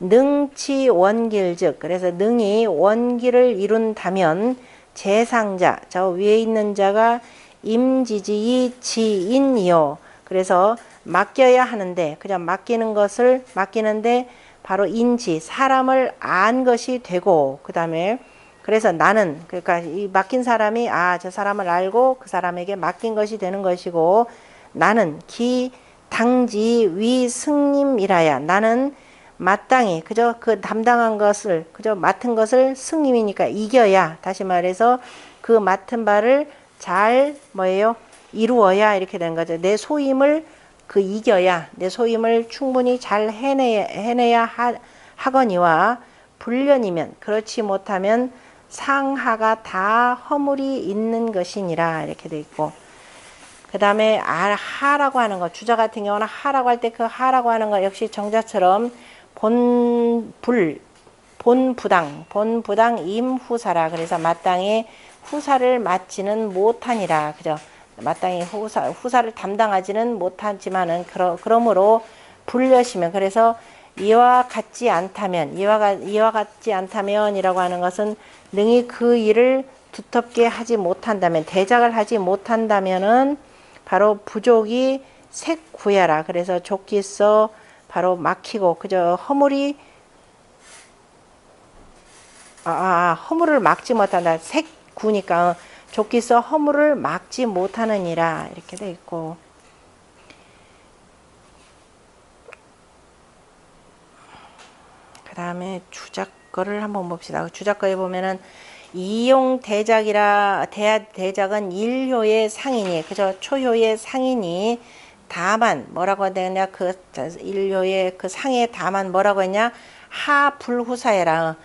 능치 원길즉 그래서 능히 원길을 이룬다면 재상자 저 위에 있는 자가 임지지이 지인이요. 그래서 맡겨야 하는데 그냥 맡기는데 바로 인지 사람을 안 것이 되고 그 다음에 그래서 나는 그러니까 이 맡긴 사람이 저 사람을 알고 그 사람에게 맡긴 것이 되는 것이고 나는 기 당지 위 승림이라야 나는 마땅히 그저 그 담당한 것을 그저 맡은 것을 승님이니까 이겨야 다시 말해서 그 맡은 바를 잘 이루어야 이렇게 된 거죠. 내 소임을 이겨야 내 소임을 충분히 잘 해내야 하거니와 불련이면 그렇지 못하면 상하가 다 허물이 있는 것이니라 이렇게 돼 있고 그 다음에 하라고 하는 거 주자 같은 경우는 하라고 할 때 그 하라고 하는 거 역시 정자처럼 본부당 임후사라. 그래서 마땅히 후사를 마치는 못하니라. 그죠? 마땅히 후사를 담당하지는 못하지만은 그러므로 불려시면 그래서 이와 같지 않다면이라고 하는 것은 능히 그 일을 두텁게 하지 못한다면 대작을 하지 못한다면은 바로 부족이 색구야라. 그래서 족기서 바로 막히고 그저 허물이 허물을 막지 못한다. 색구니까 족기서 허물을 막지 못하느니라 이렇게 돼 있고 그 다음에 주작거를 한번 봅시다. 주작거에 보면은 이용 대작은 일효의 상이니 그저 초효의 상이니 다만 뭐라고 되냐 그 일효의 그 상에 다만 뭐라고 했냐 하불후사해라.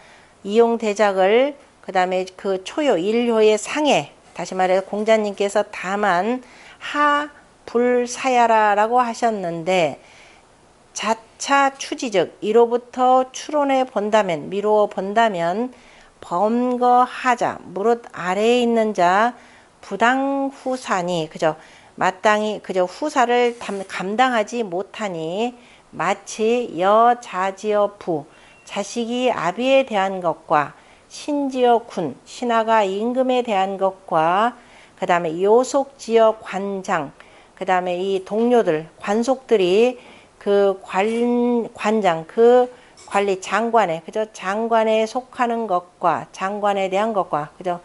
이용 대작을 그 다음에 그 초효 일효의 상에 다시 말해 공자님께서 다만 하불사야라라고 하셨는데 자차 추지즉 이로부터 추론해 본다면 미루어 본다면 범거하자 무릇 아래에 있는 자 부당후사니 그저 마땅히 그저 후사를 감당하지 못하니 마치 여자지어 부 자식이 아비에 대한 것과 신지어 군 신하가 임금에 대한 것과 그 다음에 요속지어 관장 그 다음에 이 동료들, 관속들이 그 관장, 그 관리 장관에, 그죠? 장관에 속하는 것과 장관에 대한 것과, 그죠?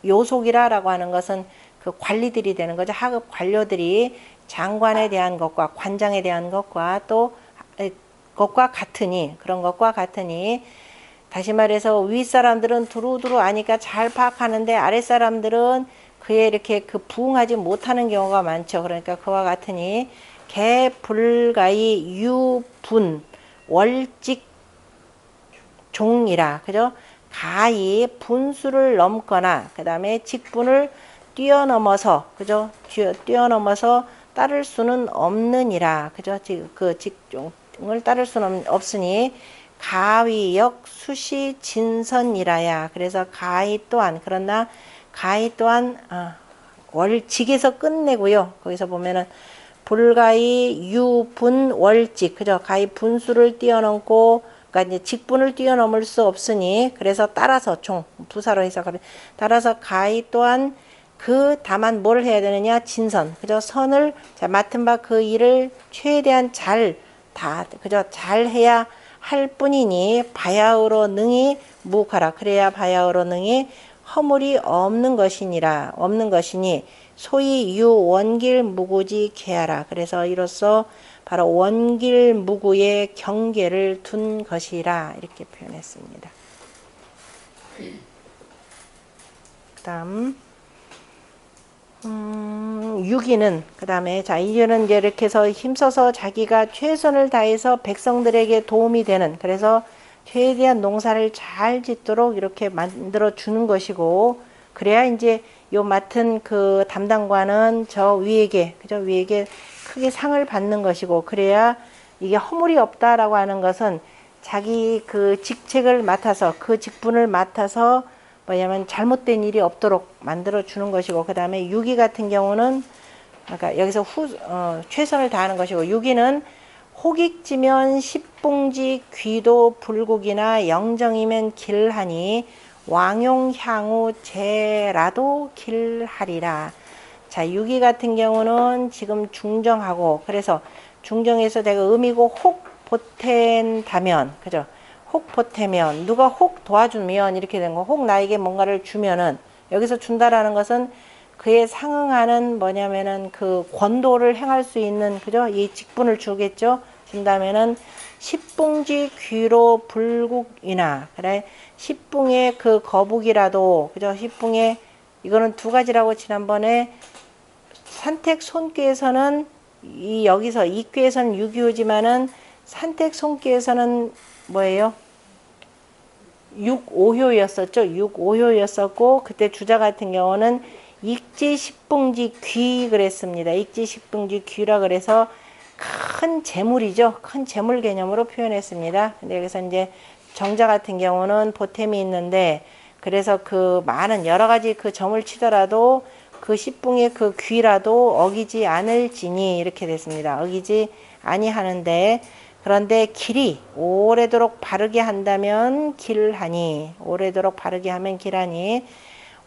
요속이라고 하는 것은 그 관리들이 되는 거죠. 하급 관료들이 장관에 대한 것과 관장에 대한 것과 또 것과 같으니, 그런 것과 같으니, 다시 말해서 윗사람들은 두루두루 아니까 잘 파악하는데 아랫사람들은 그에 이렇게 그 부응하지 못하는 경우가 많죠. 그러니까 그와 같으니 개 불가이 유분 월직 종이라, 그죠? 가히 분수를 넘거나 그 다음에 직분을 뛰어넘어서, 그죠? 뛰어넘어서 따를 수는 없느니라, 그죠? 그 직종을 따를 수는 없으니 가위역 수시 진선이라야. 그래서 가위 또한, 그러나 가위 또한 월직에서 끝내고요. 거기서 보면은 불가히 유분 월직, 그죠? 가히 분수를 뛰어넘고, 그러니까 이제 직분을 뛰어넘을 수 없으니, 그래서 따라서 총 부사로 해석하면 따라서 가히 또한 그 다만 뭘 해야 되느냐? 진선, 그죠? 선을 자, 맡은 바 그 일을 최대한 그죠? 잘 해야 할 뿐이니 바야흐로 능히 무하라. 그래야 바야흐로 능히 허물이 없는 것이니 소위 유원길 무구지 개하라. 그래서 이로써 바로 원길 무구의 경계를 둔 것이라, 이렇게 표현했습니다. 그 다음 6위는 그 다음에 자, 이유는 이제 이렇게 해서 힘써서 자기가 최선을 다해서 백성들에게 도움이 되는, 그래서 최대한 농사를 잘 짓도록 이렇게 만들어 주는 것이고, 그래야 이제 요 맡은 그 담당관은 저 위에게, 그죠? 위에게 크게 상을 받는 것이고, 그래야 이게 허물이 없다라고 하는 것은 자기 그 직책을 맡아서, 그 직분을 맡아서 뭐냐면 잘못된 일이 없도록 만들어 주는 것이고, 그 다음에 6위 같은 경우는 그러니까 여기서 최선을 다하는 것이고, 6위는 혹익지면 십봉지 귀도 불국이나 영정이면 길하니 왕용 향후 제라도 길하리라. 자, 6위 같은 경우는 지금 중정하고, 그래서 중정에서 내가 음이고 혹 보탠다면, 그죠? 혹 보태면, 누가 혹 도와주면 이렇게 된 거, 혹 나에게 뭔가를 주면은, 여기서 준다라는 것은 그에 상응하는 뭐냐면은 그 권도를 행할 수 있는, 그죠? 이 직분을 주겠죠? 준다면은 십봉지 귀로 불국이나, 그래? 십봉의 그 거북이라도, 그죠? 십봉의, 이거는 두 가지라고 지난번에 산택 손귀에서는 여기서 이 귀에서는 6위호지만은 산택 손귀에서는 뭐예요? 6,5효였었죠. 6,5효였었고, 그때 주자 같은 경우는 익지 십봉지 귀 그랬습니다. 익지 십봉지 귀라 그래서 큰 재물이죠. 큰 재물 개념으로 표현했습니다. 근데 여기서 이제 정자 같은 경우는 보탬이 있는데, 그래서 그 많은 여러 가지 그 점을 치더라도 그 십봉의 그 귀라도 어기지 않을지니, 이렇게 됐습니다. 어기지 아니하는데, 그런데 길이 오래도록 바르게 한다면 길하니, 오래도록 바르게 하면 길하니,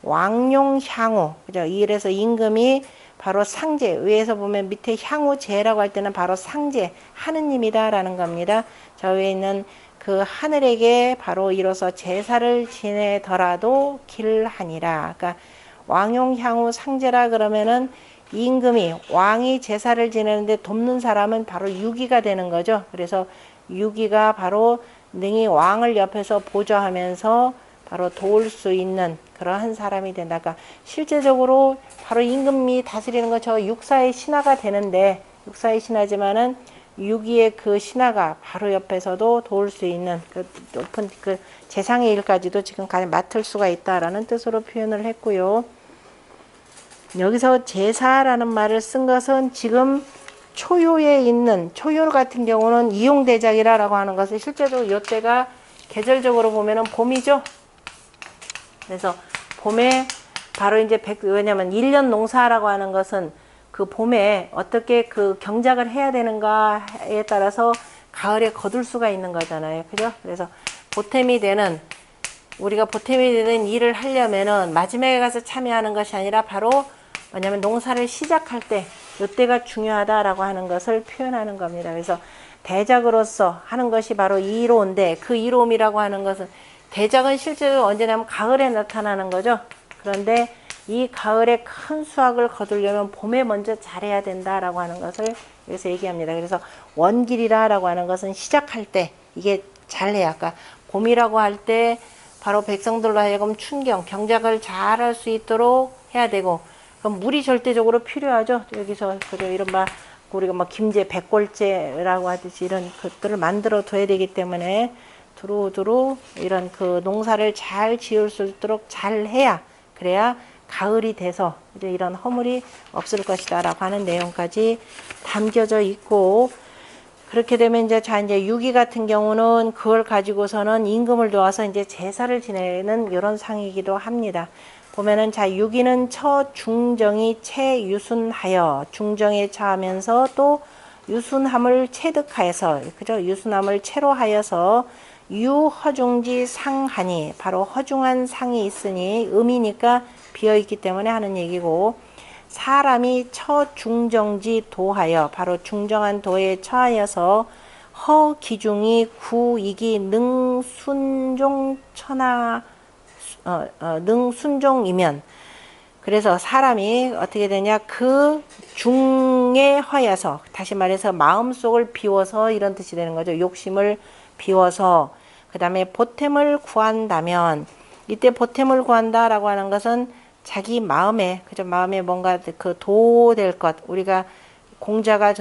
왕용 향후, 그죠? 이래서 임금이 바로 상제, 위에서 보면 밑에 향후제라고 할 때는 바로 상제, 하느님이다라는 겁니다. 저 위에 있는 그 하늘에게 바로 이로써 제사를 지내더라도 길하니라. 그러니까 왕용 향후 상제라 그러면은 임금이, 왕이 제사를 지내는데 돕는 사람은 바로 6위가 되는 거죠. 그래서 6위가 바로 능히 왕을 옆에서 보좌하면서 바로 도울 수 있는 그러한 사람이 된다. 그러니까 실제적으로 바로 임금이 다스리는 거 저 육사의 신하가 되는데, 육사의 신하지만은 6위의 그 신하가 바로 옆에서도 도울 수 있는 그 높은 그 재상의 일까지도 지금 맡을 수가 있다라는 뜻으로 표현을 했고요. 여기서 제사라는 말을 쓴 것은 지금 초효에 있는, 초효 같은 경우는 이용대작이라고 하는 것은 실제로 이때가 계절적으로 보면은 봄이죠. 그래서 봄에 바로 이제 왜냐면 1년 농사라고 하는 것은 그 봄에 어떻게 그 경작을 해야 되는가에 따라서 가을에 거둘 수가 있는 거잖아요. 그죠? 그래서 우리가 보탬이 되는 일을 하려면은 마지막에 가서 참여하는 것이 아니라 바로 뭐냐면 농사를 시작할 때 요때가 중요하다라고 하는 것을 표현하는 겁니다. 그래서 대작으로서 하는 것이 바로 이로운데, 그 이로움이라고 하는 것은, 대작은 실제로 언제냐면 가을에 나타나는 거죠. 그런데 이 가을에 큰 수확을 거두려면 봄에 먼저 잘해야 된다라고 하는 것을 여기서 얘기합니다. 그래서 원길이라고 하는 것은 시작할 때 이게 잘해야, 아까 봄이라고 할 때 바로 백성들로 하여금 춘경, 경작을 잘할 수 있도록 해야 되고, 그럼 물이 절대적으로 필요하죠. 여기서 그저 이른바 우리가 뭐 김제, 백골제라고 하듯이 이런 것들을 만들어 둬야 되기 때문에 두루두루 이런 그 농사를 잘 지을 수 있도록 잘 해야, 그래야 가을이 돼서 이제 이런 허물이 없을 것이다라고 하는 내용까지 담겨져 있고, 그렇게 되면 이제 이제 유기 같은 경우는 그걸 가지고서는 임금을 도와서 이제 제사를 지내는 이런 상이기도 합니다. 보면은 유기는 처중정이 체유순하여, 중정에 처하면서 또 유순함을 체득하여서, 그죠? 유순함을 체로 하여서 유허중지 상하니, 바로 허중한 상이 있으니, 음이니까 비어있기 때문에 하는 얘기고, 사람이 처중정지 도하여, 바로 중정한 도에 처하여서 허기중이 구이기 능순종 천하, 능순종이면, 그래서 사람이 어떻게 되냐, 그 중에 허여서, 다시 말해서 마음속을 비워서 이런 뜻이 되는 거죠. 욕심을 비워서, 그 다음에 보탬을 구한다면, 이때 보탬을 구한다라고 하는 것은 자기 마음에, 그죠? 마음에 뭔가 그 도될 것. 우리가 공자가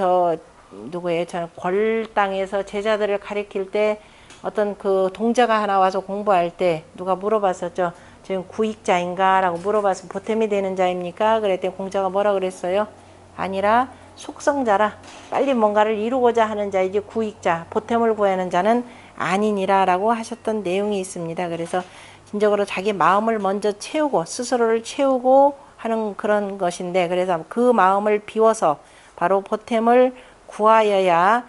누구예요? 저 권땅에서 제자들을 가리킬 때 어떤 그 동자가 하나 와서 공부할 때 누가 물어봤었죠. 지금 구익자인가? 라고 물어봐서 보탬이 되는 자입니까? 그랬더니 공자가 뭐라 그랬어요? 아니라 속성자라. 빨리 뭔가를 이루고자 하는 자이지 구익자, 보탬을 구하는 자는 아니니라 라고 하셨던 내용이 있습니다. 그래서 진정으로 자기 마음을 먼저 채우고, 스스로를 채우고 하는 그런 것인데, 그래서 그 마음을 비워서 바로 보탬을 구하여야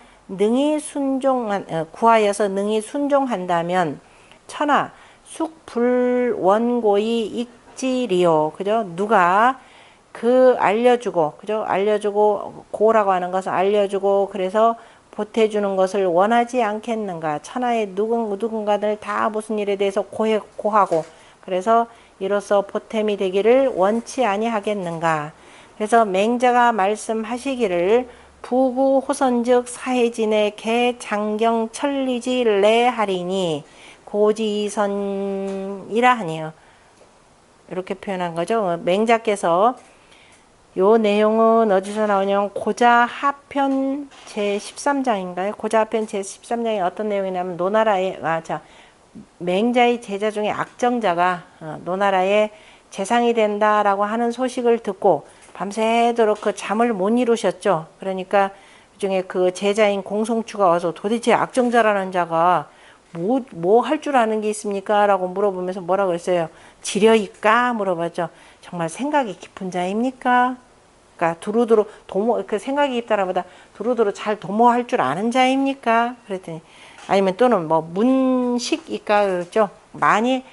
구하여서 능히 순종한다면 천하 숙불원고이 익지리요. 그죠? 누가 그 알려주고, 그죠? 알려주고, 고라고 하는 것을 알려주고, 그래서 보태주는 것을 원하지 않겠는가. 천하의 누군가들 다 무슨 일에 대해서 고하고, 그래서 이로써 보탬이 되기를 원치 아니하겠는가. 그래서 맹자가 말씀하시기를 부구 호선즉 사해진의 개 장경 천리지 레하리니 고지선이라 하니요. 이렇게 표현한 거죠. 맹자께서 요 내용은 어디서 나오냐면 고자하편 제13장인가요? 고자하편 제13장에 어떤 내용이냐면 노나라의 맹자의 제자 중에 악정자가 노나라의 재상이 된다라고 하는 소식을 듣고 밤새도록 그 잠을 못 이루셨죠. 그러니까 그중에 그 제자인 공송추가 와서 도대체 악정자라는 자가 뭐 할 줄 아는 게 있습니까? 라고 물어보면서 뭐라 그랬어요? 지려있까? 물어봤죠. 정말 생각이 깊은 자입니까? 그러니까 두루두루 그 생각이 깊다라보다 두루두루 잘 도모할 줄 아는 자입니까? 그랬더니 아니면 또는 뭐 문식일까 그랬죠. 많이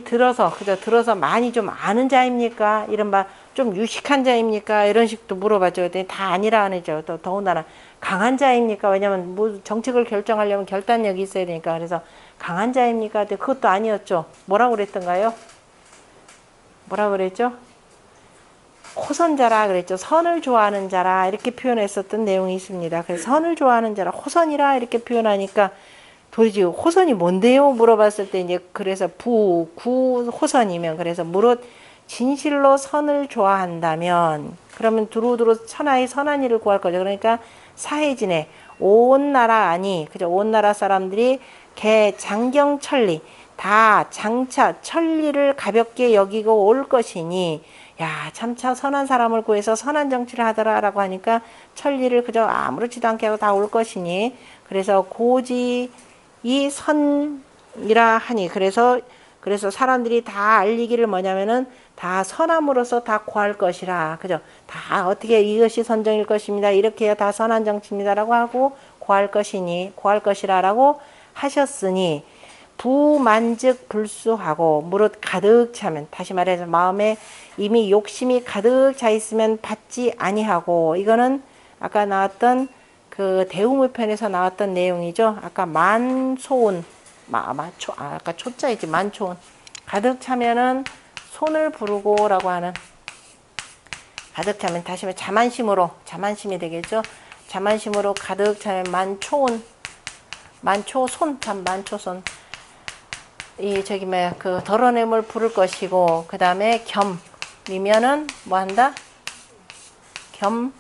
들어서 들어서 많이 좀 아는 자입니까? 이른바 좀 유식한 자입니까? 이런 식도 물어봤죠. 그랬더니 다 아니라 하죠. 또 더군다나 강한 자입니까? 왜냐면 뭐 정책을 결정하려면 결단력이 있어야 되니까. 그래서 강한 자입니까? 그것도 아니었죠. 뭐라고 그랬던가요? 뭐라고 그랬죠? 호선자라 그랬죠. 선을 좋아하는 자라 이렇게 표현했었던 내용이 있습니다. 그래서 선을 좋아하는 자라 호선이라 이렇게 표현하니까 도대체 호선이 뭔데요? 물어봤을 때 이제 그래서 구 호선이면 그래서 무릇 진실로 선을 좋아한다면 그러면 두루두루 천하의 선한 일을 구할 거죠. 그러니까 사해진에 온 나라 그죠? 온 나라 사람들이 개 장경 천리 다 장차 천리를 가볍게 여기고 올 것이니 야 참차 선한 사람을 구해서 선한 정치를 하더라라고 하니까 천리를 그저 아무렇지도 않게 하고 다 올 것이니 그래서 고지 이 선이라 하니 그래서 사람들이 다 알리기를 뭐냐면은 다 선함으로써 다 구할 것이라 그죠? 다 어떻게 이것이 선정일 것입니다. 이렇게 해야 다 선한 정치입니다라고 하고 구할 것이라라고 하셨으니 부만즉 불수하고 무릇 가득 차면, 다시 말해서 마음에 이미 욕심이 가득 차 있으면 받지 아니하고, 이거는 아까 나왔던 그 대우무편에서 나왔던 내용이죠. 아까 만소운, 아까 초자이지, 만초운. 가득 차면은 손을 부르고라고 하는, 가득 차면 다시 말해 자만심이 되겠죠. 자만심으로 가득 차면 만초운, 만초손, 참 만초손. 이 저기 뭐야 그 덜어냄을 부를 것이고, 그 다음에 겸이면은 뭐 한다? 겸수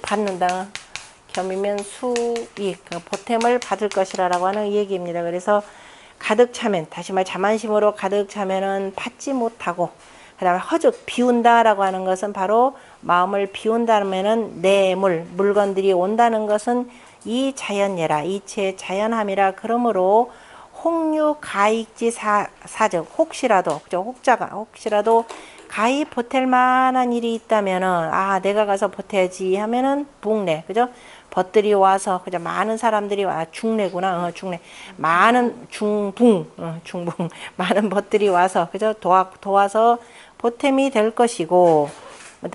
받는다. 겸이면 수익, 그 보탬을 받을 것이라고 하는 이 얘기입니다. 그래서 가득 차면, 다시 말 자만심으로 가득 차면은 받지 못하고, 그 다음에 허죽 비운다라고 하는 것은 바로 마음을 비운다면은 내물, 물건들이 온다는 것은 이 자연예라, 이체 자연함이라. 그러므로 혹류 가익지 사적, 혹시라도, 그죠? 혹시라도 가히 보탤 만한 일이 있다면은, 아, 내가 가서 보태야지 하면은 붕내, 그죠? 벗들이 와서, 그죠? 많은 사람들이 와, 중내구나, 중내. 많은, 중붕, 많은 벗들이 와서, 그죠? 도와서 보탬이 될 것이고,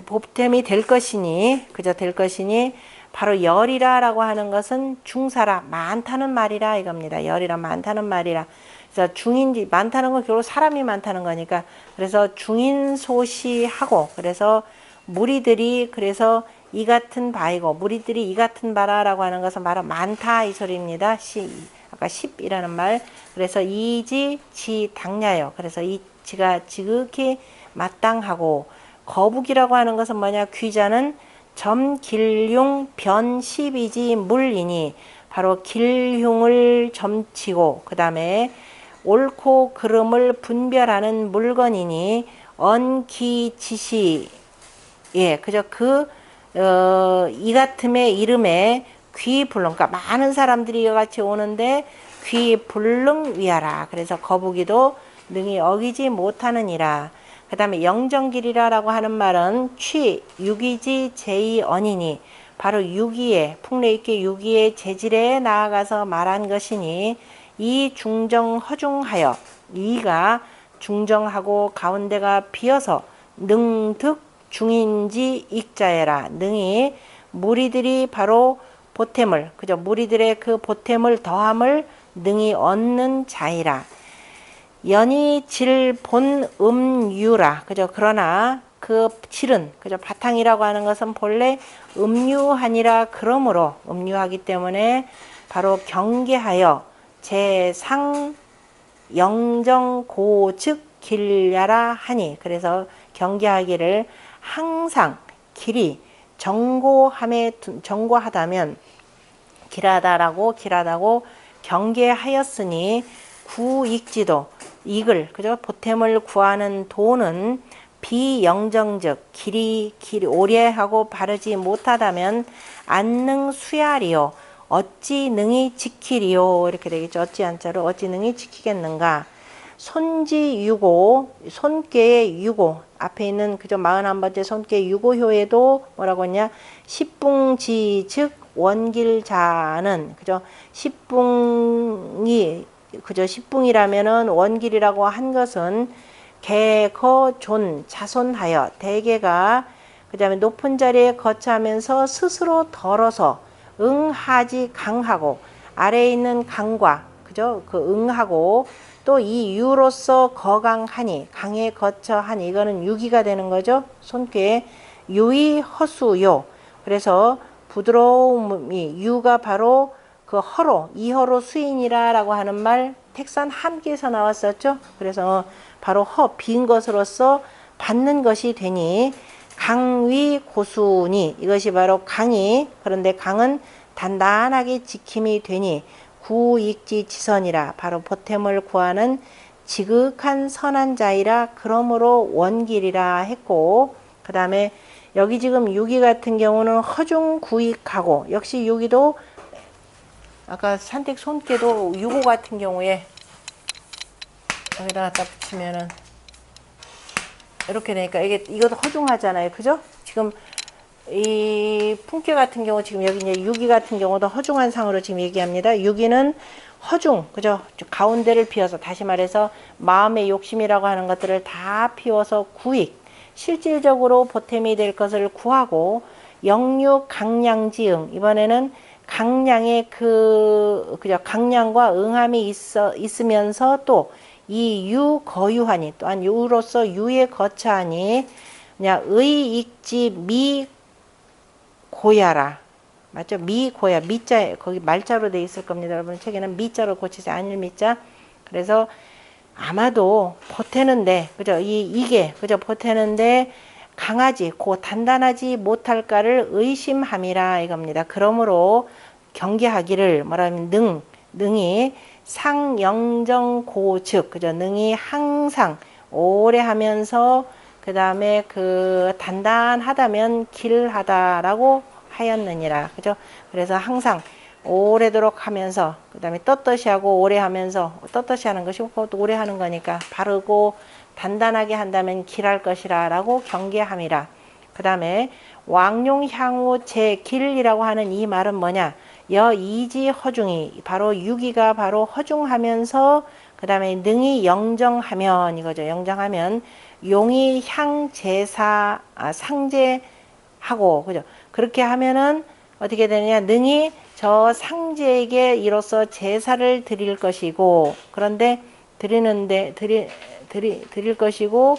보탬이 될 것이니, 그죠? 될 것이니, 바로 열이라라고 하는 것은 중사라, 많다는 말이라 이겁니다. 열이라, 많다는 말이라. 그래서 중인지, 많다는 건 결국 사람이 많다는 거니까. 그래서 중인소시하고, 그래서 무리들이, 그래서 이 같은 바이고, 무리들이 이 같은 바라라고 하는 것은 바로 많다 이 소리입니다. 아까 10이라는 말. 그래서 이지 지 당냐요. 그래서 이 지가 지극히 마땅하고, 거북이라고 하는 것은 뭐냐? 귀자는 점길흉 변십이지 물이니, 바로 길흉을 점치고 그 다음에 옳고 그름을 분별하는 물건이니, 언기지시, 예, 그저 이 같음의 이름에 귀불능, 그러니까 많은 사람들이 같이 오는데 귀불능 위하라. 그래서 거북이도 능히 어기지 못하느니라. 그 다음에 영정길이라고 하는 말은 유기지 제2언이니, 바로 유기의, 풍래있게 유기의 재질에 나아가서 말한 것이니, 이 중정 허중하여, 이가 중정하고 가운데가 비어서 능득 중인지 익자해라. 능히 무리들이 바로 보탬을, 그죠? 무리들의 그 보탬을 더함을 능히 얻는 자이라. 연이 질 본 음유라. 그죠? 그러나 그 질은, 그죠? 바탕이라고 하는 것은 본래 음유하니라. 그러므로 음유하기 때문에 바로 경계하여 제상 영정 고즉 길야라 하니, 그래서 경계하기를 항상 길이 정고하다면 길하다고 경계하였으니, 구익지도, 이글, 그죠? 보탬을 구하는 도는 비영정적, 길이 오래하고 바르지 못하다면 안능 수야리요, 어찌 능히 지키리요, 이렇게 되겠죠. 어찌 한자로 어찌 능히 지키겠는가. 손지유고, 손께의 유고, 앞에 있는 그죠 41번째 손께 유고효에도 뭐라고 했냐, 십붕지 즉 원길자는, 그죠? 십붕이, 그죠? 십붕이라면은 원길이라고 한 것은 개거존 자손하여, 대개가 그 다음에 높은 자리에 거처하면서 스스로 덜어서 응하지 강하고, 아래에 있는 강과, 그죠? 그 응하고, 또 이 유로서 거강하니, 강에 거처하니, 이거는 유기가 되는 거죠. 손께 유의 허수요. 그래서 부드러움이, 유가 바로 그 허로, 이허로 수인이라라고 하는 말 택산 함께에서 나왔었죠. 그래서 바로 빈 것으로서 받는 것이 되니, 강위 고수니, 이것이 바로 강이, 그런데 강은 단단하게 지킴이 되니, 구익지 지선이라, 바로 보탬을 구하는 지극한 선한 자이라. 그러므로 원길이라 했고, 그 다음에 여기 지금 유기 같은 경우는 허중구익하고, 역시 유기도 아까 산택 손께도 유고 같은 경우에 여기다 갖다 붙이면은 이렇게 되니까 이것도 허중하잖아요. 그죠? 지금 이 풍께 같은 경우, 지금 여기 이제 유기 같은 경우도 허중한 상으로 지금 얘기합니다. 유기는 허중, 그죠? 가운데를 비워서, 다시 말해서 마음의 욕심이라고 하는 것들을 다 피워서 구익, 실질적으로 보탬이 될 것을 구하고, 영유 강량지응, 이번에는 강량의 그죠? 강량과 응함이 있으면서 또 이 유 거유하니, 또한 유로서 유에 거처하니, 그냥 의익지 미 고야라. 맞죠? 미고야. 미자, 거기 말자로 돼 있을 겁니다. 여러분 책에는 미자로 고치지 않을 미자. 그래서 아마도 보태는데, 그죠? 이게, 그죠? 보태는데 강하지, 단단하지 못할까를 의심함이라 이겁니다. 그러므로 경계하기를, 뭐라면 능이 상영정고즉, 그죠? 능이 항상 오래 하면서, 그 다음에 단단하다면 길하다라고 하였느니라. 그죠? 그래서 항상 오래도록 하면서, 그 다음에 떳떳이 하고 오래 하면서, 떳떳이 하는 것이 그것도 오래 하는 거니까 바르고 단단하게 한다면 길할 것이라 라고 경계함이라. 그 다음에 왕룡향후 제길이라고 하는 이 말은 뭐냐? 여이지 허중이, 바로 유기가 바로 허중하면서, 그 다음에 능이 영정하면, 이거죠. 영정하면 용이 향 제사 상제하고, 그죠? 그렇게 하면은 어떻게 되느냐? 능이 저 상제에게 이로써 제사를 드릴 것이고, 그런데 드릴 것이고,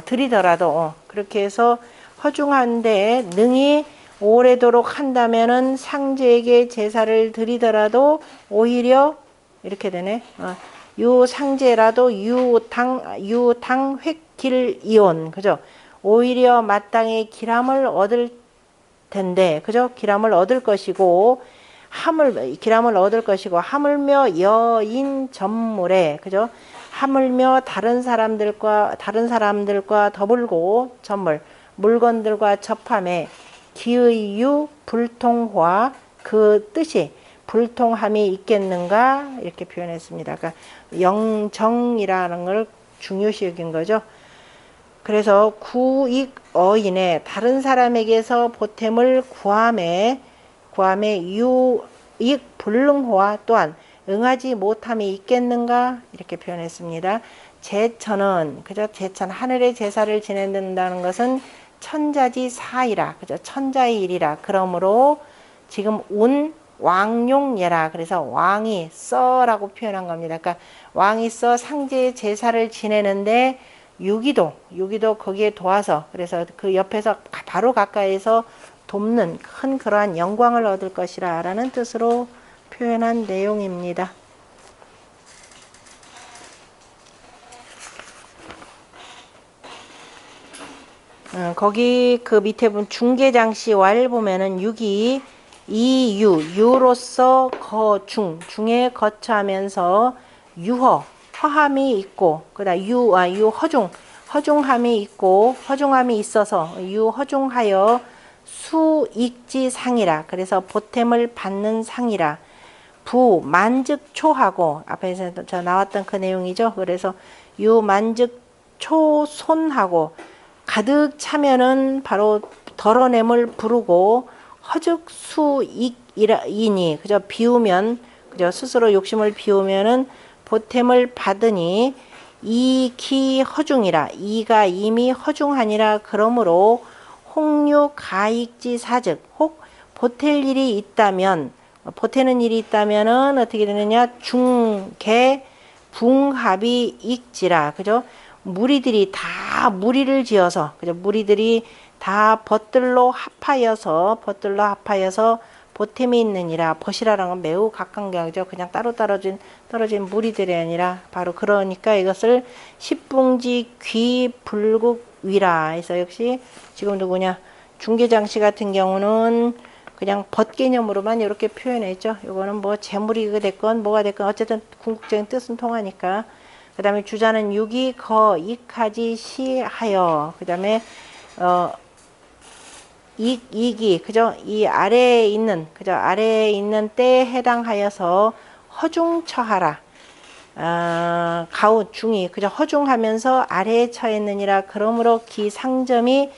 드리더라도, 그렇게 해서 허중한데 능이 오래도록 한다면은 상제에게 제사를 드리더라도 오히려 이렇게 되네. 유상제라도 유당 획길 이온, 그죠? 오히려 마땅히 기람을 얻을 텐데, 그죠? 기람을 얻을 것이고, 기람을 얻을 것이고, 하물며 여인 전물에, 그죠? 하물며 다른 사람들과 더불고, 물건들과 접함에 기의유 불통화, 그 뜻이 불통함이 있겠는가 이렇게 표현했습니다. 그러니까 영정이라는 걸 중요시 여긴 거죠. 그래서 구익 어인에 다른 사람에게서 보탬을 구함에 유익 불능호와 또한 응하지 못함이 있겠는가 이렇게 표현했습니다. 제천은, 그죠? 제천, 하늘의 제사를 지낸다는 것은 천자지 사이라, 그죠? 천자의 일이라. 그러므로 지금 왕용예라. 그래서 왕이 써라고 표현한 겁니다. 그러니까 왕이 써 상제의 제사를 지내는데 유기도 거기에 도와서, 그래서 그 옆에서 바로 가까이서 돕는 큰 그러한 영광을 얻을 것이라 라는 뜻으로 표현한 내용입니다. 거기 그 밑에 본 중계장시 왈 보면은 유기 유로서 중에 거처하면서 허함이 있고, 그다음 허중함이 있고, 허중함이 있어서 허중하여 수익지상이라. 그래서 보탬을 받는 상이라. 만즉초하고, 앞에서 저 나왔던 그 내용이죠. 그래서 만즉초손하고, 가득 차면은 바로 덜어냄을 부르고, 허즉수익이니, 그죠? 비우면, 그죠? 스스로 욕심을 비우면은 보탬을 받으니 이기 허중이라. 이가 이미 허중하니라. 그러므로 홍유 가익지 사즉, 혹 보탤 일이 있다면, 보태는 일이 있다면은 어떻게 되느냐? 중개 붕합이 익지라. 그죠? 무리들이 다 무리를 지어서, 그죠? 무리들이 다 벗들로 합하여서 보탬이 있느니라. 벗이라는 건 매우 각관계하죠. 그냥 따로 떨어진 무리들이 아니라 바로 그러니까 이것을 십붕지 귀 불국 위라 해서 역시 지금 누구냐 중계장시 같은 경우는 그냥 벗 개념으로만 이렇게 표현했죠. 이거는 뭐 재물이 됐건 뭐가 됐건 어쨌든 궁극적인 뜻은 통하니까. 그 다음에 주자는 유기 거익하지 시하여. 그 다음에 이기, 그죠? 이 아래에 있는, 그죠? 아래에 있는 때에 해당하여서 허중처하라. 가운, 중이, 그죠? 허중하면서 아래에 처했느니라. 그러므로 기상점이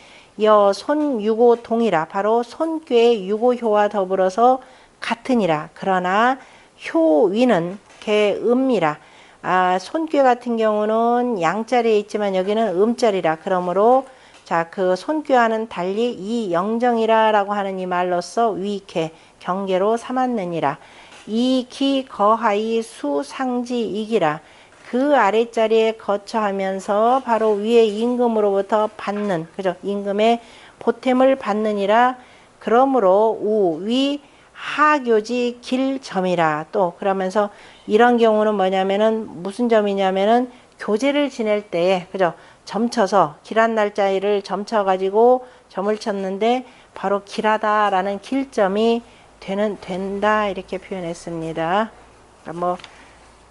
손유고 동이라. 바로 손괴의 유고효와 더불어서 같으니라. 그러나 효위는 개음이라. 손괴 같은 경우는 양자리에 있지만 여기는 음자리라. 그러므로 자, 그 손괴와는 달리 이 영정이라라고 하는 이 말로써 위개 경계로 삼았느니라. 이기 거하이 수상지이기라. 그 아랫자리에 거처하면서 바로 위에 임금으로부터 받는, 그죠? 임금의 보탬을 받느니라. 그러므로 우위 하교지 길점이라. 또 그러면서 이런 경우는 뭐냐면은 무슨 점이냐면은 교제를 지낼 때에, 그죠? 점쳐서 길한 날짜를 점쳐 가지고 점을 쳤는데 바로 길하다라는 길점이 된다 이렇게 표현했습니다. 그러니까 뭐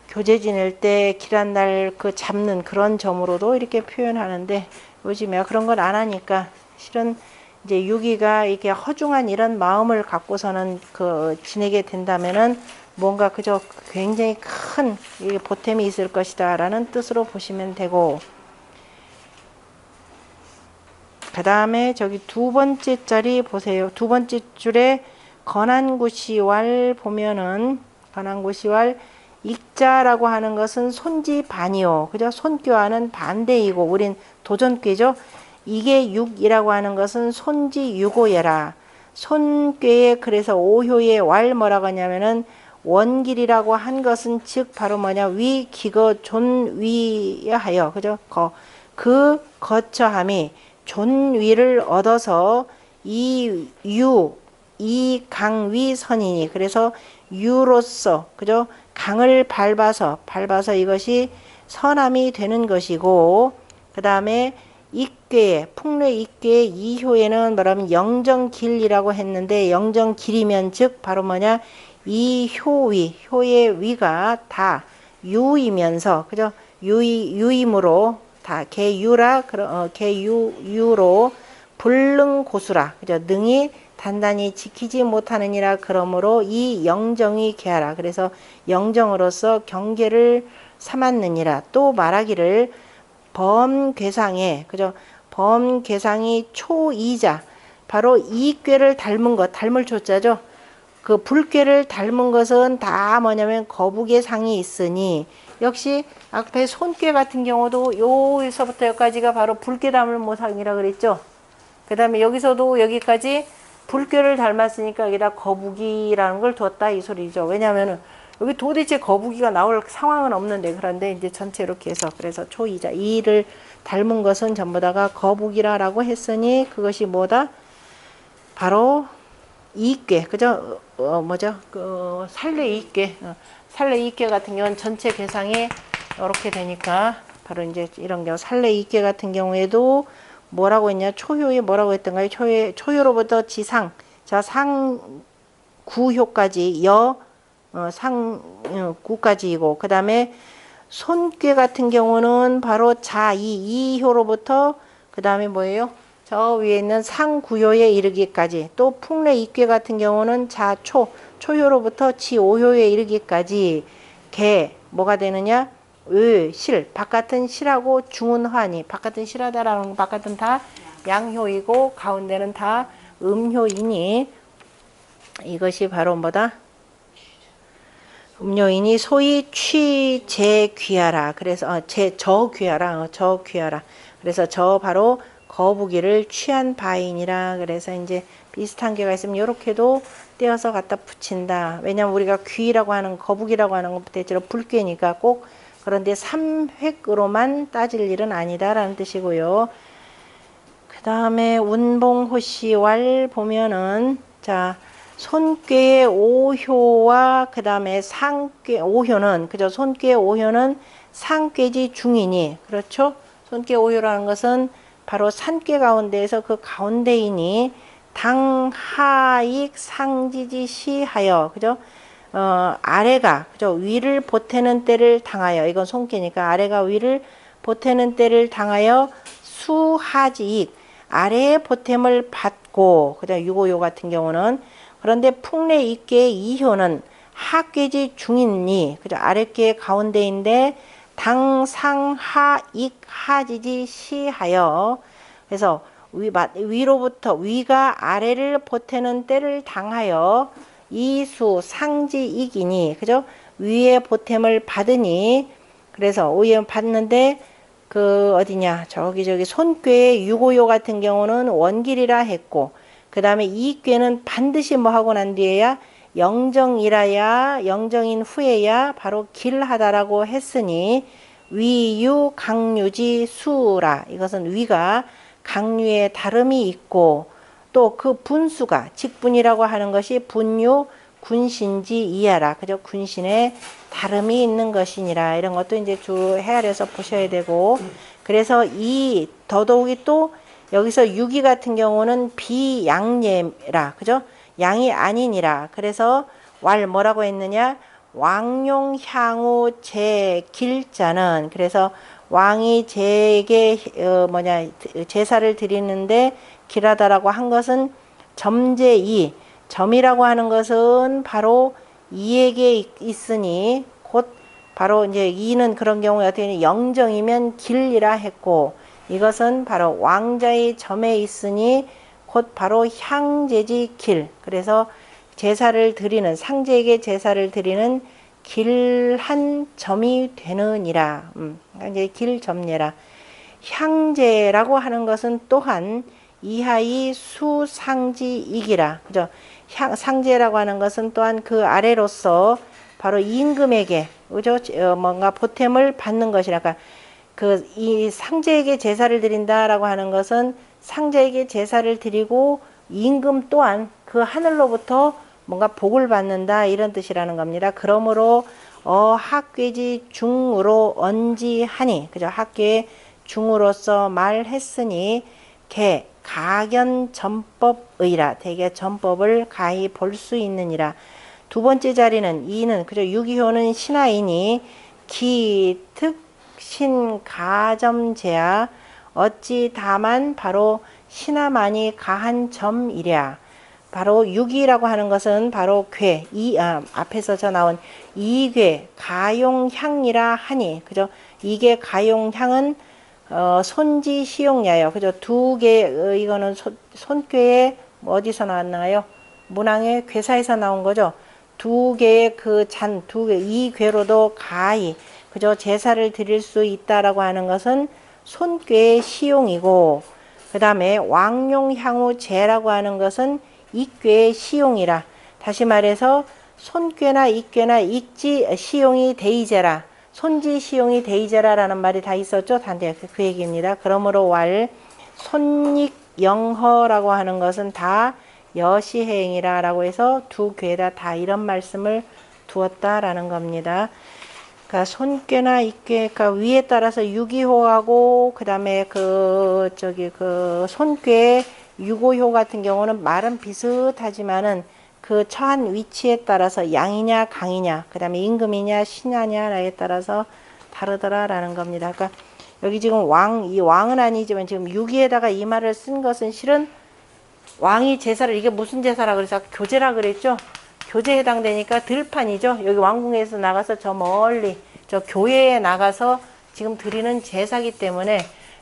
교제 지낼 때 길한 날 그 잡는 그런 점으로도 이렇게 표현하는데 요즘에 그런 걸 안 하니까 실은 이제 유기가 이렇게 허중한 이런 마음을 갖고서는 그 지내게 된다면은 뭔가 그저 굉장히 큰 보탬이 있을 것이다 라는 뜻으로 보시면 되고, 그 다음에 저기 두 번째 자리 보세요. 두 번째 줄에 건안구시왈 보면은 건안구시왈 익자라고 하는 것은 손지반이요. 그죠? 손교와는 반대이고 우린 도전꾀죠. 이게 육이라고 하는 것은 손지유고예라. 손꾀에 그래서 오효의 왈 뭐라고 하냐면은 원길이라고 한 것은 즉 바로 뭐냐 위 기거 존위하여 그죠? 그 거처함이 존위를 얻어서 이 강위 선이니 그래서 유로서 그죠? 강을 밟아서 이것이 선함이 되는 것이고, 그 다음에 익괴 풍래 익괴 이효에는 뭐라면 영정길이라고 했는데 영정길이면 즉 바로 뭐냐 이 효의 위가 다 유이면서 그죠? 유임으로 다 개유라 개유로 불능고수라 그죠? 능히 단단히 지키지 못하느니라. 그러므로 이 영정이 개하라. 그래서 영정으로서 경계를 삼았느니라. 또 말하기를 범괴상에 그죠? 범괴상이 초이자 바로 이 꾀를 닮은 것 닮을 초자죠. 그 불꾀를 닮은 것은 다 뭐냐면 거북의 상이 있으니 역시 앞에 손꾀 같은 경우도 여기서부터 여기까지가 바로 불꾀 닮은 모상이라 그랬죠. 그 다음에 여기서도 여기까지 불꾀를 닮았으니까 여기다 거북이라는 걸 두었다 이 소리죠. 왜냐하면은 여기 도대체 거북이가 나올 상황은 없는데 그런데 이제 전체 이렇게 해서 그래서 초이자 이를 닮은 것은 전부 다가 거북이라라고 했으니 그것이 뭐다? 바로 이익괴 그죠? 뭐죠? 그 살례 이익괴 살례 이익괴 같은 경우는 전체 괴상이 이렇게 되니까 바로 이제 이런 경우 살례 이익괴 같은 경우에도 뭐라고 했냐? 초효에 뭐라고 했던가요? 초효로부터 지상, 자 상구효까지 상구까지이고 그 다음에 손괴 같은 경우는 바로 이효로부터 그 다음에 뭐예요? 저 위에 있는 상구효에 이르기까지. 또 풍래 익괴 같은 경우는 초효로부터 지오효에 이르기까지 뭐가 되느냐? 실 바깥은 실하고 중은 화니 바깥은 실하다라는 건 바깥은 다 양효이고 가운데는 다 음효이니 이것이 바로 뭐다? 음료이니 소위 취제귀하라. 그래서 저귀하라. 그래서 저 바로 거북이를 취한 바이니라. 그래서 이제 비슷한 게가 있으면 이렇게도 떼어서 갖다 붙인다. 왜냐면 우리가 귀라고 하는 거북이라고 하는 건 대체로 불괴니까 꼭 그런데 3획으로만 따질 일은 아니다라는 뜻이고요. 그 다음에 운봉호시왈 보면은 자 손괴의 오효와 그 다음에 상괴 오효는 그죠? 손괴의 오효는 상괴지 중이니 그렇죠? 손괴 오효라는 것은 바로 산괴 가운데에서 그 가운데이니 당하익 상지지 시하여 그죠? 아래가 그죠? 위를 보태는 때를 당하여 이건 손괴니까 아래가 위를 보태는 때를 당하여 수하지익 아래의 보탬을 받고 그다음 유고요 같은 경우는 그런데 풍래 익괴 이효는 하괴지 중이니 그죠? 아래괴 가운데인데 당상하익 하지지 시하여 그래서 위로부터 위가 아래를 보태는 때를 당하여 이수 상지이기니 그죠? 위에 보탬을 받으니 그래서 위에 받는데 그 어디냐 저기 손꾀의 유고요 같은 경우는 원길이라 했고 그 다음에 이 꾀는 반드시 뭐 하고 난 뒤에야 영정이라야 영정인 후에야 바로 길하다라고 했으니 위유 강유지 수라 이것은 위가 강유에 다름이 있고 또 그 분수가 직분이라고 하는 것이 분유 군신지 이하라 그죠? 군신에 다름이 있는 것이니라 이런 것도 이제 주 헤아려서 보셔야 되고 그래서 이 더더욱이 또 여기서 유기 같은 경우는 비양예라 그죠? 양이 아니니라 그래서 왈 뭐라고 했느냐 왕용향후 제 길자는 그래서 왕이 제게 제사를 드리는데 길하다라고 한 것은 점제이 점이라고 하는 것은 바로 이에게 있으니 곧 바로 이제 이는 그런 경우에 어떻게 영정이면 길이라 했고 이것은 바로 왕자의 점에 있으니 곧 바로 향제지 길 그래서 제사를 드리는 상제에게 제사를 드리는 길한 점이 되느니라 이제 길점례라 향제라고 하는 것은 또한 이하의 수상지이기라 그죠? 상제라고 하는 것은 또한 그 아래로서 바로 임금에게 그죠? 뭔가 보탬을 받는 것이라 그 이 상제에게 제사를 드린다라고 하는 것은 상제에게 제사를 드리고 임금 또한 그 하늘로부터 뭔가 복을 받는다 이런 뜻이라는 겁니다. 그러므로 학괴지 중으로 언지하니 그죠? 학괴의 중으로서 말했으니 개 가견 전법의라 대개 전법을 가히 볼 수 있느니라. 두 번째 자리는 이는 그죠? 유기효는 신하이니 기특신 가점제야 어찌 다만 바로 신하만이 가한 점이랴. 바로 유기라고 하는 것은 바로 괴, 앞에서 저 나온 이괴, 가용향이라 하니, 그죠? 이게 가용향은, 손지 시용야요. 그죠? 두 개, 이거는 손괴에 어디서 나왔나요? 문항의 괴사에서 나온 거죠? 두 개의 두 개, 이 괴로도 가히, 그죠? 제사를 드릴 수 있다라고 하는 것은 손괴의 시용이고, 그 다음에 왕용향후 제라고 하는 것은 익괴의 시용이라. 다시 말해서 손괴나 익괴나 익지 시용이 대이제라. 손지 시용이 대이제라라는 말이 다 있었죠. 단대 그 얘기입니다. 그러므로 왈 손익영허라고 하는 것은 다 여시행이라라고 해서 두 괴다 다 이런 말씀을 두었다라는 겁니다. 그러니까 손괴나 익괴, 그러니까 위에 따라서 유기효하고 그다음에 그 손괴 유고효 같은 경우는 말은 비슷하지만은 그 처한 위치에 따라서 양이냐 강이냐 그다음에 임금이냐 신하냐에 따라서 다르더라라는 겁니다. 그러니까 여기 지금 이 왕은 아니지만 지금 유기에다가 이 말을 쓴 것은 실은 왕이 제사를 이게 무슨 제사라 그래서 교제라 그랬죠. 교제에 해당되니까 들판이죠. 여기 왕궁에서 나가서 저 멀리 저 교회에 나가서 지금 드리는 제사기 때문에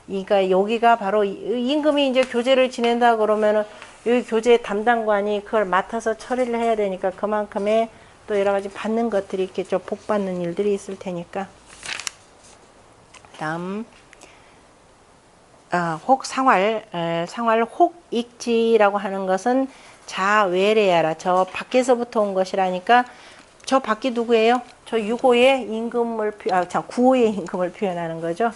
그러니까 여기가 바로 임금이 이제 교제를 지낸다 그러면은 여기 교제 담당관이 그걸 맡아서 처리를 해야 되니까 그만큼의 또 여러 가지 받는 것들이 있겠죠. 복 받는 일들이 있을 테니까. 다음 혹 상활 혹 익지라고 하는 것은 자외래야라. 저 밖에서부터 온 것이라니까 저 밖이 누구예요? 저 유고의 임금을 구호의 임금을 표현하는 거죠.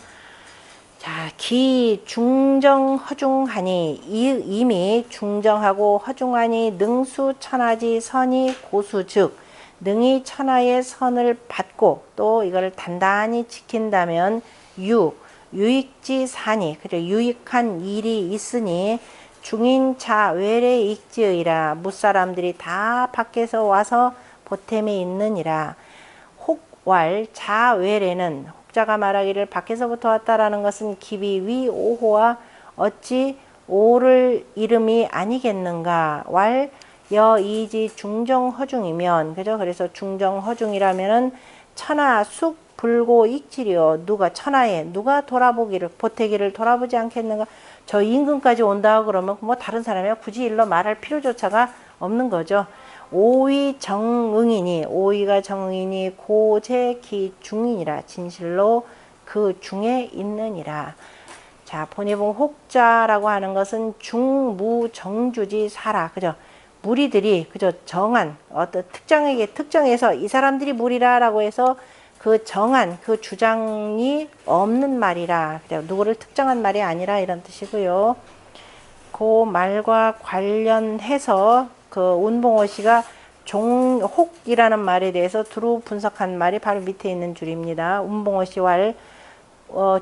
자, 기 중정 허중하니 이미 중정하고 허중하니 능수 천하지 선이 고수 즉 능이 천하의 선을 받고 또 이걸 단단히 지킨다면 유익지 사니 그래 유익한 일이 있으니 중인차 외래 익지의라 무사람들이 다 밖에서 와서 보탬에 있느니라. 혹왈 자외래는 혹자가 말하기를 밖에서부터 왔다라는 것은 기비 위 오호와 어찌 오를 이름이 아니겠는가. 왈 여이지 중정허중이면 그죠? 그래서 중정허중이라면은 천하 숙 불고 익지리요. 누가 천하에 누가 돌아보기를 보태기를 돌아보지 않겠는가. 저 임금까지 온다 그러면 뭐 다른 사람이 굳이 일러 말할 필요조차가 없는 거죠. 오의 정응이니 오의가 정응이니 고재기 중이니라 진실로 그 중에 있느니라. 자, 본에 보면 혹자라고 하는 것은 중무정주지 사라. 그죠? 무리들이 그죠? 정한 어떤 특정해서 이 사람들이 무리라라고 해서 그 정한 그 주장이 없는 말이라. 그죠? 누구를 특정한 말이 아니라 이런 뜻이고요. 그 말과 관련해서 그 운봉호 씨가 종혹이라는 말에 대해서 두루 분석한 말이 바로 밑에 있는 줄입니다. 운봉호 씨와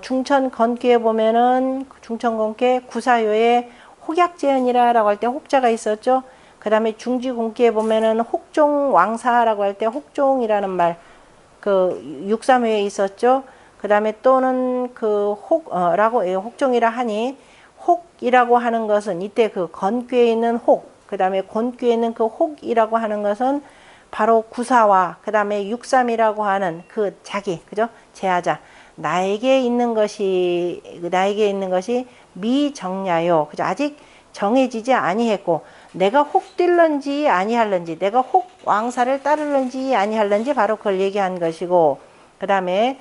중천 건기에 보면은 중천 건기에 구사요에 혹약재현이라고 할 때 혹자가 있었죠. 그 다음에 중지공기에 보면은 혹종왕사라고 할 때 혹종이라는 말 그 육삼회에 있었죠. 그 다음에 또는 그 혹종이라 하니 혹이라고 하는 것은 이때 그 건귀에 있는 혹, 그 다음에 곤귀에 있는 그 혹이라고 하는 것은 바로 구사와 그 다음에 육삼이라고 하는 그 자기, 그죠? 제하자. 나에게 있는 것이 미정야요. 그죠? 아직 정해지지 아니했고, 내가 혹딜런지 아니할런지, 내가 혹 왕사를 따르는지 아니할런지 바로 그걸 얘기한 것이고, 그 다음에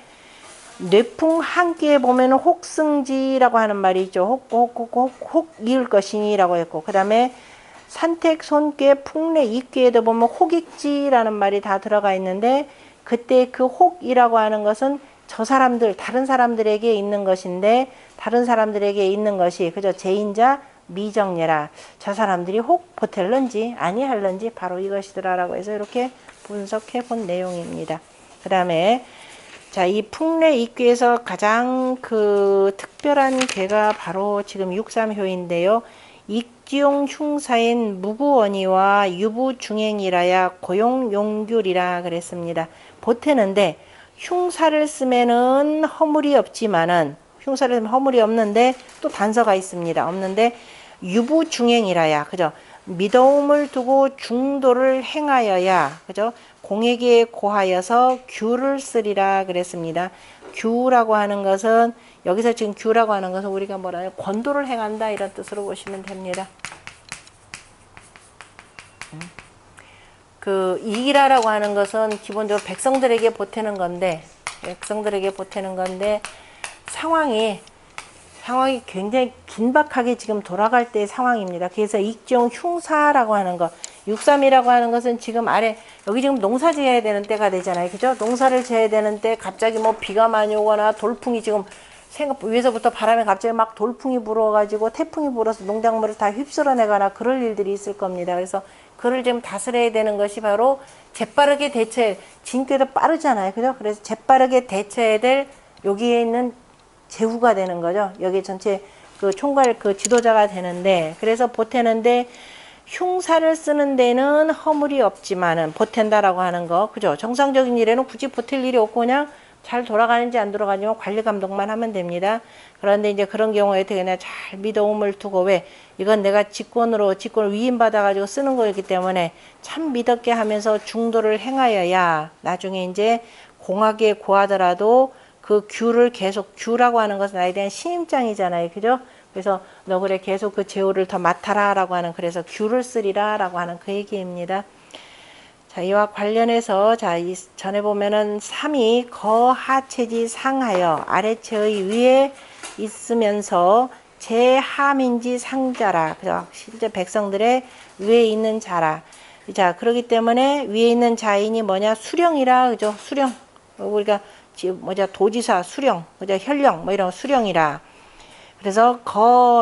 뇌풍 한끼에 보면은 혹승지라고 하는 말이 있죠. 혹 이을 것이니라고 했고, 그 다음에 산택 손괴 풍래 이귀에도 보면 혹익지라는 말이 다 들어가 있는데, 그때 그 혹이라고 하는 것은 저 사람들, 다른 사람들에게 있는 것인데, 다른 사람들에게 있는 것이 그저 제인자 미정예라. 저 사람들이 혹 보탤런지 아니할런지 바로 이것이더라라고 해서 이렇게 분석해 본 내용입니다. 그 다음에 자, 이 풍래 이귀에서 가장 그 특별한 괴가 바로 지금 육삼효인데요. 익지용 흉사인 무구원이와 유부중행이라야 고용용귤이라 그랬습니다. 보태는데 흉사를 쓰면은 허물이 없지만은 흉사를 쓰면 허물이 없는데 또 단서가 있습니다. 없는데 유부중행이라야 그죠? 미더움을 두고 중도를 행하여야 그죠? 공에게 고하여서 규를 쓰리라 그랬습니다. 규라고 하는 것은 여기서 지금 규라고 하는 것은 우리가 뭐라요? 권도를 행한다 이런 뜻으로 보시면 됩니다. 그 이기라라고 하는 것은 기본적으로 백성들에게 보태는 건데 상황이 굉장히 긴박하게 지금 돌아갈 때의 상황입니다. 그래서 익종 흉사라고 하는 것, 육삼이라고 하는 것은 지금 아래 여기 지금 농사 지어야 되는 때가 되잖아요. 그죠? 농사를 지어야 되는 때 갑자기 뭐 비가 많이 오거나 돌풍이 지금 위에서부터 바람에 갑자기 막 돌풍이 불어가지고 태풍이 불어서 농작물을 다 휩쓸어내거나 그럴 일들이 있을 겁니다. 그래서 그를 좀 다스려야 되는 것이 바로 재빠르게 진꾀도 빠르잖아요. 그죠? 그래서 재빠르게 대처해야 될 여기에 있는 제후가 되는 거죠. 여기 전체 그 총괄 그 지도자가 되는데, 그래서 보태는데 흉사를 쓰는 데는 허물이 없지만은 보탠다라고 하는 거, 그죠? 정상적인 일에는 굳이 보탤 일이 없고 그냥 잘 돌아가는지 안 돌아가는지 관리 감독만 하면 됩니다. 그런데 이제 그런 경우에 그냥 잘 믿어움을 두고 왜 이건 내가 직권을 위임받아가지고 쓰는 거였기 때문에 참 믿었게 하면서 중도를 행하여야 나중에 이제 공하게 고하더라도 그 규라고 하는 것은 나에 대한 신임장이잖아요. 그죠? 그래서 너 그래 계속 그 제호를 더 맡아라 라고 하는 그래서 규를 쓰리라 라고 하는 그 얘기입니다. 자, 이와 관련해서 자, 이 전에 보면은 3이 거하체지 상하여 아래체의 위에 있으면서 제하민지 상자라. 그죠? 실제 백성들의 위에 있는 자라. 자, 그렇기 때문에 위에 있는 자인이 뭐냐? 수령이라. 그죠? 수령. 우리가 도지사, 수령, 그죠? 현령, 뭐 이런 수령이라. 그래서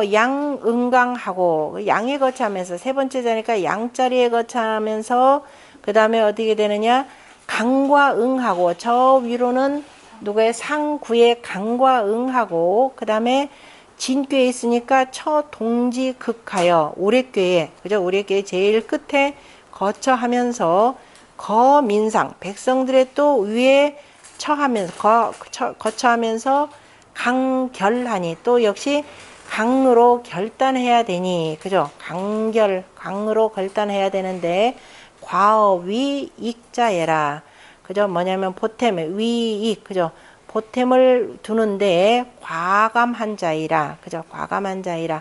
거양응강하고 양에 거치하면서 세 번째 자니까 양자리에 거치하면서 그 다음에 어떻게 되느냐? 강과 응하고 저 위로는 누구의 상구의 강과 응하고 그 다음에 진꾀에 있으니까 처동지극하여 우레꾀에 그죠? 우레꾀 제일 끝에 거쳐하면서 거민상 백성들의 또 위에 거쳐하면서 강결하니 또 역시 강으로 결단해야 되니 그죠? 강으로 결단해야 되는데 과어위 익자예라 그죠? 뭐냐면 보탬 위익 그죠? 보탬을 두는데 과감한 자이라 그죠? 과감한 자이라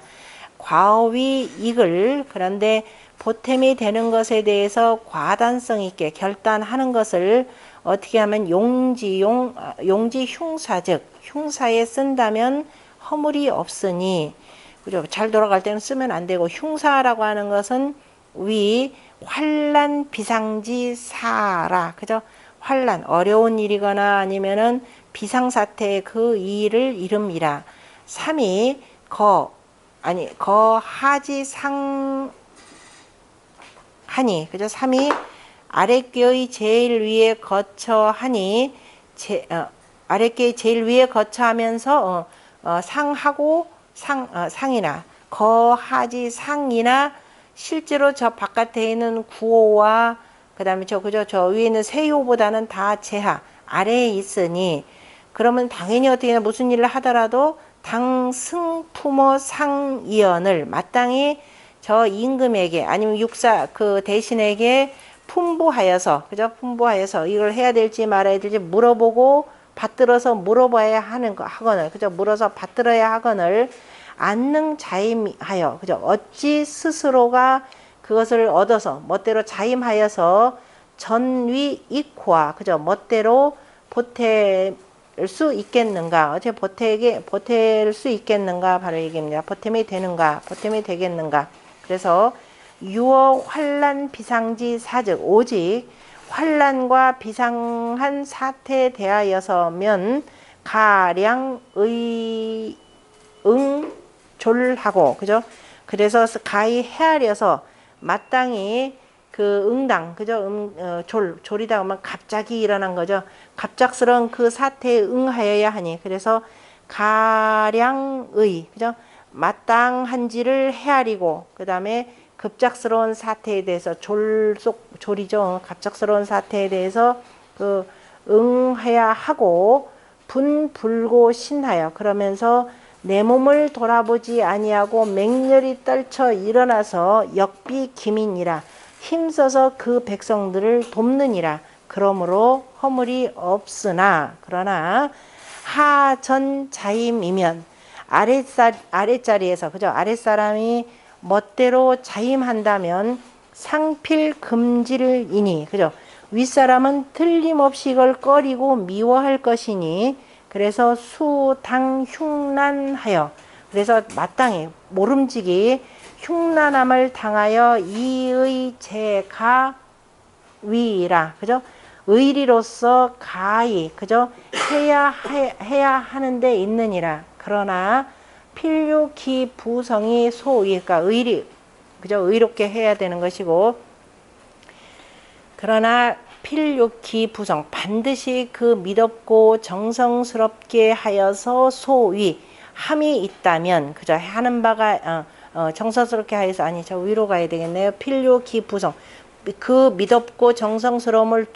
과어위 익을 그런데 보탬이 되는 것에 대해서 과단성 있게 결단하는 것을 어떻게 하면 용지 흉사즉 흉사에 쓴다면 허물이 없으니, 그죠? 잘 돌아갈 때는 쓰면 안 되고, 흉사라고 하는 것은 위 환란 비상지 사라, 그죠? 환란 어려운 일이거나 아니면은 비상사태의 그 일을 이름이라. 3이 거하지 상하니, 그죠? 3이 아랫교의 제일 위에 거처하니, 아랫교의 제일 위에 거처하면서 상하고 상이나 거하지 상이나, 실제로 저 바깥에 있는 구호와 그다음에 저 위에 있는 세호보다는 다 제하 아래에 있으니, 그러면 당연히 어떻게 무슨 일을 하더라도 당승품어 상이언을 마땅히 저 임금에게 아니면 육사 그 대신에게 풍부하여서, 그죠? 풍부하여서 이걸 해야 될지 말아야 될지 물어보고 받들어서 물어봐야 하거늘, 그죠? 물어서 받들어야 하거늘 안능 자임하여, 그죠? 어찌 스스로가 그것을 얻어서 멋대로 자임하여서 전위 익화, 그죠? 멋대로 보탤 수 있겠는가? 어째 보탤 수 있겠는가? 바로 얘기입니다. 보탬이 되는가? 보탬이 되겠는가? 그래서 유어 환란 비상지 사즉, 오직 환란과 비상한 사태에 대하여서면 가량 응졸하고, 그죠? 그래서 가히 헤아려서 마땅히 그 응당, 그죠? 졸이다 하면 갑자기 일어난 거죠. 갑작스러운 그 사태에 응하여야 하니, 그래서 가량의, 그죠? 마땅한지를 헤아리고, 그 다음에 급작스러운 사태에 대해서 졸이죠. 갑작스러운 사태에 대해서 그 응해야 하고, 분불고 신하여, 그러면서 내 몸을 돌아보지 아니하고 맹렬히 떨쳐 일어나서 역비 기민이라 힘써서 그 백성들을 돕느니라. 그러므로 허물이 없으나, 그러나 하전 자임이면 아랫자리에서, 그죠? 아랫사람이 멋대로 자임한다면 상필 금질이니, 그죠? 윗사람은 틀림없이 이걸 꺼리고 미워할 것이니, 그래서 수당 흉난하여, 그래서 마땅히 모름지기 흉난함을 당하여 이의 제가 위라, 그죠? 의리로서 가히, 그죠? 해야 하는 데 있느니라. 그러나 필요기 부성이 소위, 그러니까 의리, 그죠? 의롭게 해야 되는 것이고, 그러나 필요기 부성, 반드시 그 미덥고 정성스럽게 하여서 소위 함이 있다면, 그죠? 하는 바가 정성스럽게 하여서, 아니 저 위로 가야 되겠네요. 필요기 부성, 그 미덥고 정성스러움을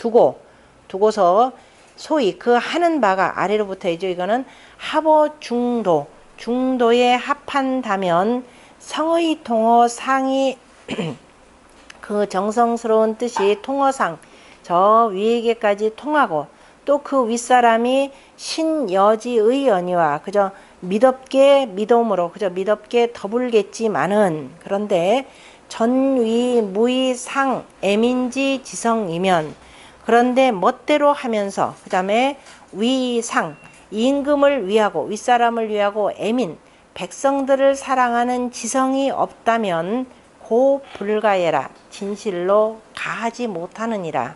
두고서 소위 그 하는 바가, 아래로부터이죠. 이거는 합어 중도에 합한다면 성의 통어 상이 그 정성스러운 뜻이 통어상, 저 위에게까지 통하고, 또 그 윗사람이 신여지의 연이와, 그저 미덥게 미돔으로, 그저 미덥게 더불겠지만은, 그런데 전위 무의 상 애민지 지성이면, 그런데 멋대로 하면서 그 다음에 위상 임금을 위하고 윗사람을 위하고 애민 백성들을 사랑하는 지성이 없다면 고 불가해라, 진실로 가하지 못하느니라.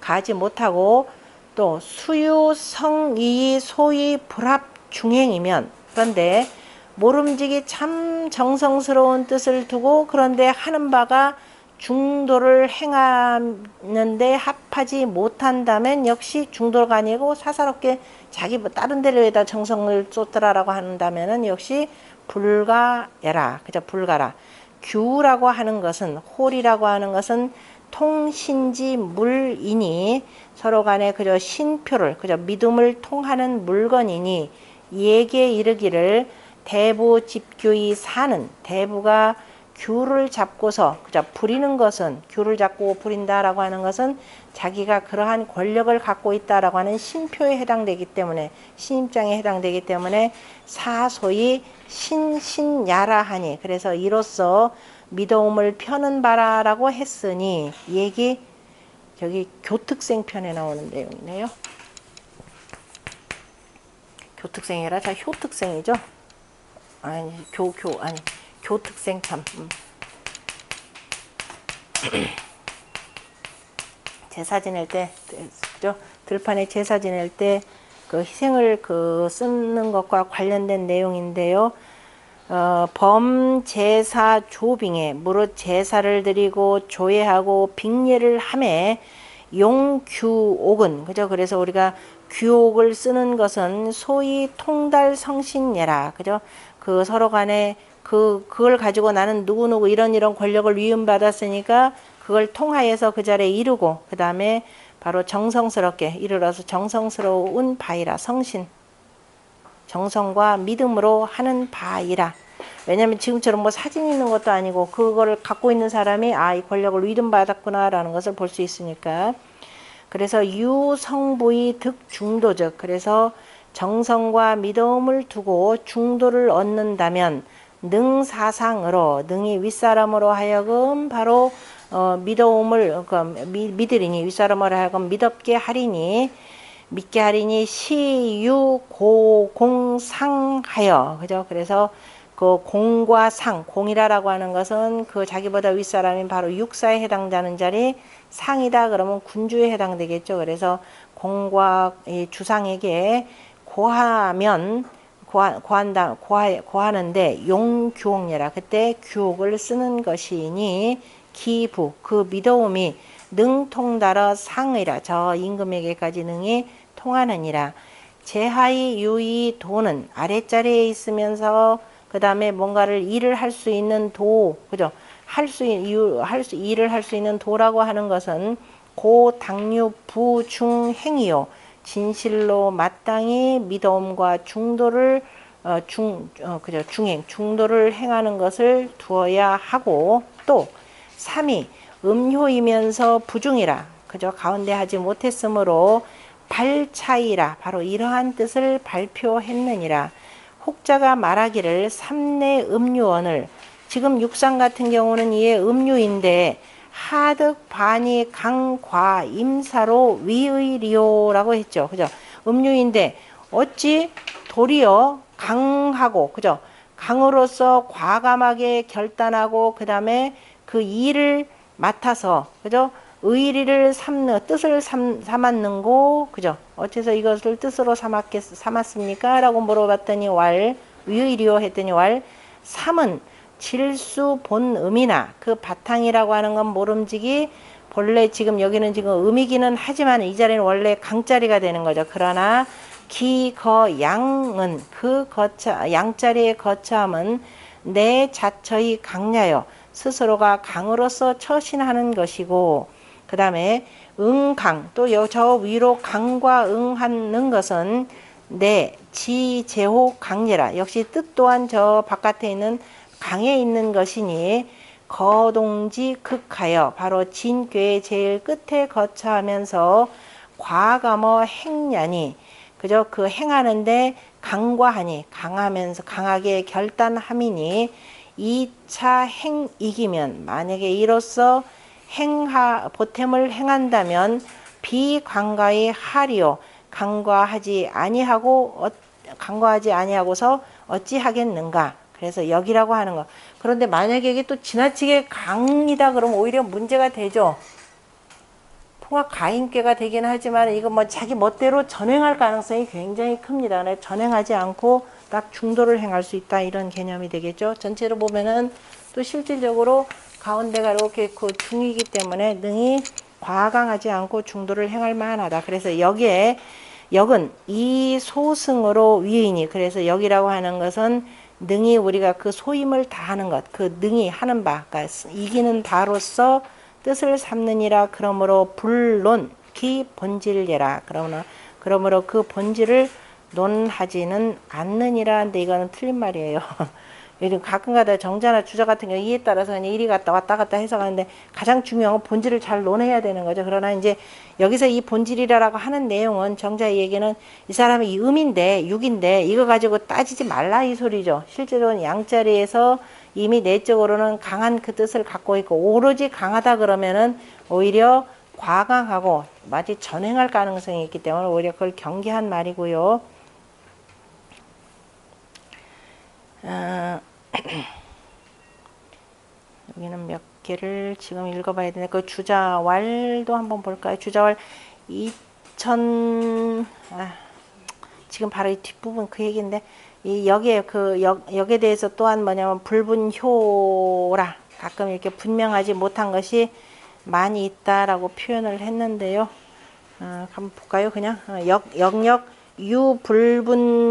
가하지 못하고, 또 수유성이 소위 불합 중행이면, 그런데 모름지기 참 정성스러운 뜻을 두고 그런데 하는 바가 중도를 행하는데 합하지 못한다면 역시 중도가 아니고 사사롭게 자기 뭐 다른 데로에다 정성을 쏟더라라고 한다면은 역시 불가해라, 그죠? 불가라. 규라고 하는 것은, 홀이라고 하는 것은 통신지 물이니, 서로 간에 그저 신표를, 그저 믿음을 통하는 물건이니, 이에게 이르기를 대부 집교이 사는, 대부가 규를 잡고서, 그저 부리는 것은, 규를 잡고 부린다라고 하는 것은 자기가 그러한 권력을 갖고 있다라고 하는 신표에 해당되기 때문에, 신입장에 해당되기 때문에 사소히 신야라 하니, 그래서 이로써 미도움을 펴는 바라라고 했으니 이 얘기 저기 교특생 편에 나오는 내용이네요. 교특생이라 자 효특생이죠. 아니 아니 교특생 참. 제사 지낼 때 그죠? 들판에 제사 지낼 때 그 희생을 그 쓰는 것과 관련된 내용인데요. 범제사 조빙에 무릇 제사를 드리고 조회하고 빙례를 함에 용규옥은 그죠? 그래서 우리가 규옥을 쓰는 것은 소위 통달성신예라 그죠? 그 서로 간에 그걸 가지고 나는 누구누구 이런 권력을 위임받았으니까 그걸 통하여서 그 자리에 이루고 그 다음에 바로 정성스럽게 이르러서 정성스러운 바이라 성신 정성과 믿음으로 하는 바이라. 왜냐면 지금처럼 뭐 사진 있는 것도 아니고 그거를 갖고 있는 사람이 이 권력을 위임받았구나 라는 것을 볼 수 있으니까. 그래서 유성부의 득중도적 그래서 정성과 믿음을 두고 중도를 얻는다면 능사상으로 능히 윗사람으로 하여금 바로 믿음을 믿으리니 윗사람으로 하여금 믿었게 하리니 믿게 하리니 시유고공상하여 그죠? 그래서 그 공과 상 공이라고 하는 것은 그 자기보다 윗사람인 바로 육사에 해당되는 자리 상이다 그러면 군주에 해당되겠죠. 그래서 공과 이 주상에게 고하면 고하는데 용규옥이라 그때 규옥을 쓰는 것이니 기부 그 믿어움이 능통달어 상이라 저 임금에게까지 능히 통하느니라. 제하의 유의 도는 아랫자리에 있으면서 그 다음에 뭔가를 일을 할 수 있는 도 그죠? 일을 할 수 있는 도라고 하는 것은 고 당류 부중행이요 진실로 마땅히 믿음과 중도를 중도를 행하는 것을 두어야 하고 또 3이 음효이면서 부중이라 그저 가운데 하지 못했으므로 발차이라 바로 이러한 뜻을 발표했느니라. 혹자가 말하기를 삼내 음유언을 지금 육상 같은 경우는 이에 음유인데 하득 반이 강과 임사로 위의리오라고 했죠. 그죠? 음유인데 어찌 도리어 강하고 그죠? 강으로서 과감하게 결단하고 그다음에 그 일을 맡아서 그죠? 의리를 삼는 뜻을 삼았는고 그죠? 어째서 이것을 뜻으로 삼았습니까? 라고 물어봤더니 위의리오 했더니 삼은 질수 본음이나 그 바탕이라고 하는 건 모름지기 본래 지금 여기는 지금 음이기는 하지만 이 자리는 원래 강자리가 되는 거죠. 그러나 기거양은 그 양자리의 거참은 내 자처의 강냐여 스스로가 강으로서 처신하는 것이고 그 다음에 응강 또 저 위로 강과 응하는 것은 내 지제호 강예라 역시 뜻 또한 저 바깥에 있는 강에 있는 것이니 거동지 극하여 바로 진괴의 제일 끝에 거처하면서 과감어 행냐니 그저 그 행하는데 강과하니 강하면서 강하게 결단함이니 2차 행 이기면 만약에 이로써 보탬을 행한다면 비강과의 하리요 강과하지 아니하고서 어찌하겠는가. 그래서 여기라고 하는 거. 그런데 만약에 이게 또 지나치게 강이다 그러면 오히려 문제가 되죠. 통합 가인께가 되긴 하지만 이거 뭐 자기 멋대로 전행할 가능성이 굉장히 큽니다. 전행하지 않고 딱 중도를 행할 수 있다 이런 개념이 되겠죠. 전체로 보면은 또 실질적으로 가운데가 이렇게 그 중이기 때문에 능히 과강하지 않고 중도를 행할 만하다. 그래서 여기에 역은 이 소승으로 위인이 그래서 여기라고 하는 것은 능히 우리가 그 소임을 다하는 것, 그 능히 하는 바, 그러니까 이기는 바로서 뜻을 삼느니라. 그러므로 불론 기 본질예라. 그러므로 그 본질을 논하지는 않느니라. 근데 이거는 틀린 말이에요. 가끔가다 정자나 주자 같은 경우 이에 따라서 그냥 이리 갔다 왔다 갔다 해서 가는데 가장 중요한 건 본질을 잘 논해야 되는 거죠. 그러나 이제 여기서 이 본질이라고 하는 내용은 정자의 얘기는 이 사람이 이 음인데 육인데 이거 가지고 따지지 말라 이 소리죠. 실제로는 양자리에서 이미 내적으로는 강한 그 뜻을 갖고 있고, 오로지 강하다 그러면은 오히려 과강하고 마치 전횡할 가능성이 있기 때문에 오히려 그걸 경계한 말이고요. 여기는 몇 개를 지금 읽어봐야 되는데, 그 주자왈도 한번 볼까요? 주자왈 2000, 지금 바로 이 뒷부분 그 얘기인데, 이 여기에 그 역에 대해서 또한 뭐냐면 불분효라, 가끔 이렇게 분명하지 못한 것이 많이 있다라고 표현을 했는데요. 한번 볼까요? 그냥 역력 유불분효라,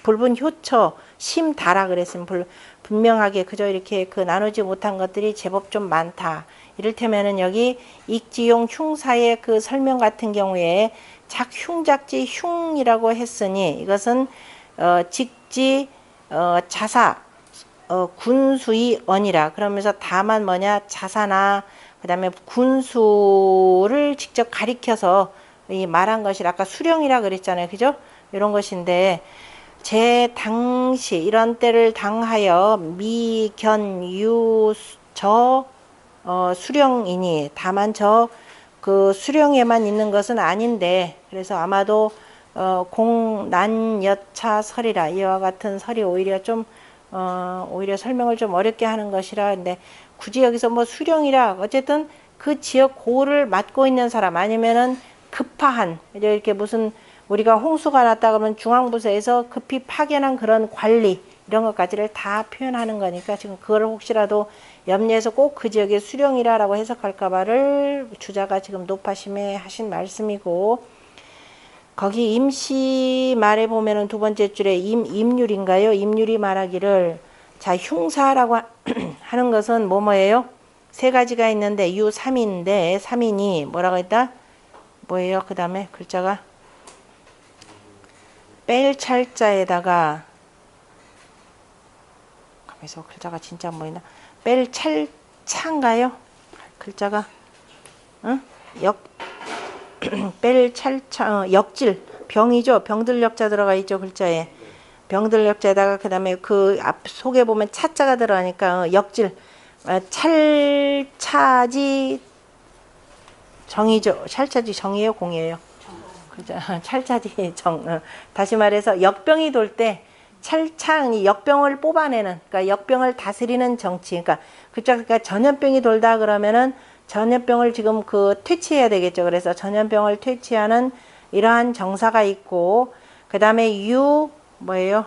불분효처 심다라 그랬으면 분명하게 그저 이렇게 그 나누지 못한 것들이 제법 좀 많다. 이를테면은 여기 익지용 흉사의 그 설명 같은 경우에 작흉작지 흉이라고 했으니 이것은 직지 자사 군수의 언이라, 그러면서 다만 뭐냐, 자사나 그 다음에 군수를 직접 가리켜서 이 말한 것이 아까 수령이라 그랬잖아요. 그죠? 이런 것인데, 제 당시 이런 때를 당하여 미견유 저 수령이니, 다만 저 그 수령에만 있는 것은 아닌데, 그래서 아마도 공난여차 설이라, 이와 같은 설이 오히려 좀 오히려 설명을 좀 어렵게 하는 것이라. 근데 굳이 여기서 뭐 수령이라, 어쨌든 그 지역 고를 맡고 있는 사람, 아니면은 급파한, 이렇게 무슨 우리가 홍수가 났다 그러면 중앙부서에서 급히 파견한 그런 관리, 이런 것까지를 다 표현하는 거니까 지금 그걸 혹시라도 염려해서 꼭 그 지역의 수령이라고 해석할까봐를 주자가 지금 높아심에 하신 말씀이고, 거기 임시 말에 보면은 두 번째 줄에 임률인가요? 임률이 말하기를, 자, 흉사라고 하는 것은 뭐예요? 세 가지가 있는데 유3인데 3인이 뭐라고 했다? 뭐예요? 그 다음에 글자가 뺄 찰자에다가, 가면서 글자가 진짜 뭐있나? 뺄 찰차인가요? 글자가 응? 뺄 찰차, 역질, 병이죠. 병들역자 들어가 있죠. 글자에 병들역자에다가 그 다음에 그 앞 속에 보면 차자가 들어가니까 역질, 찰차지 정이죠. 찰차지 정이에요, 공이에요? 그죠? 찰차지 정. 다시 말해서 역병이 돌 때 찰창이 역병을 뽑아내는, 그러니까 역병을 다스리는 정치. 그러니까 그러니까 전염병이 돌다 그러면은 전염병을 지금 그 퇴치해야 되겠죠. 그래서 전염병을 퇴치하는 이러한 정사가 있고, 그 다음에 유 뭐예요?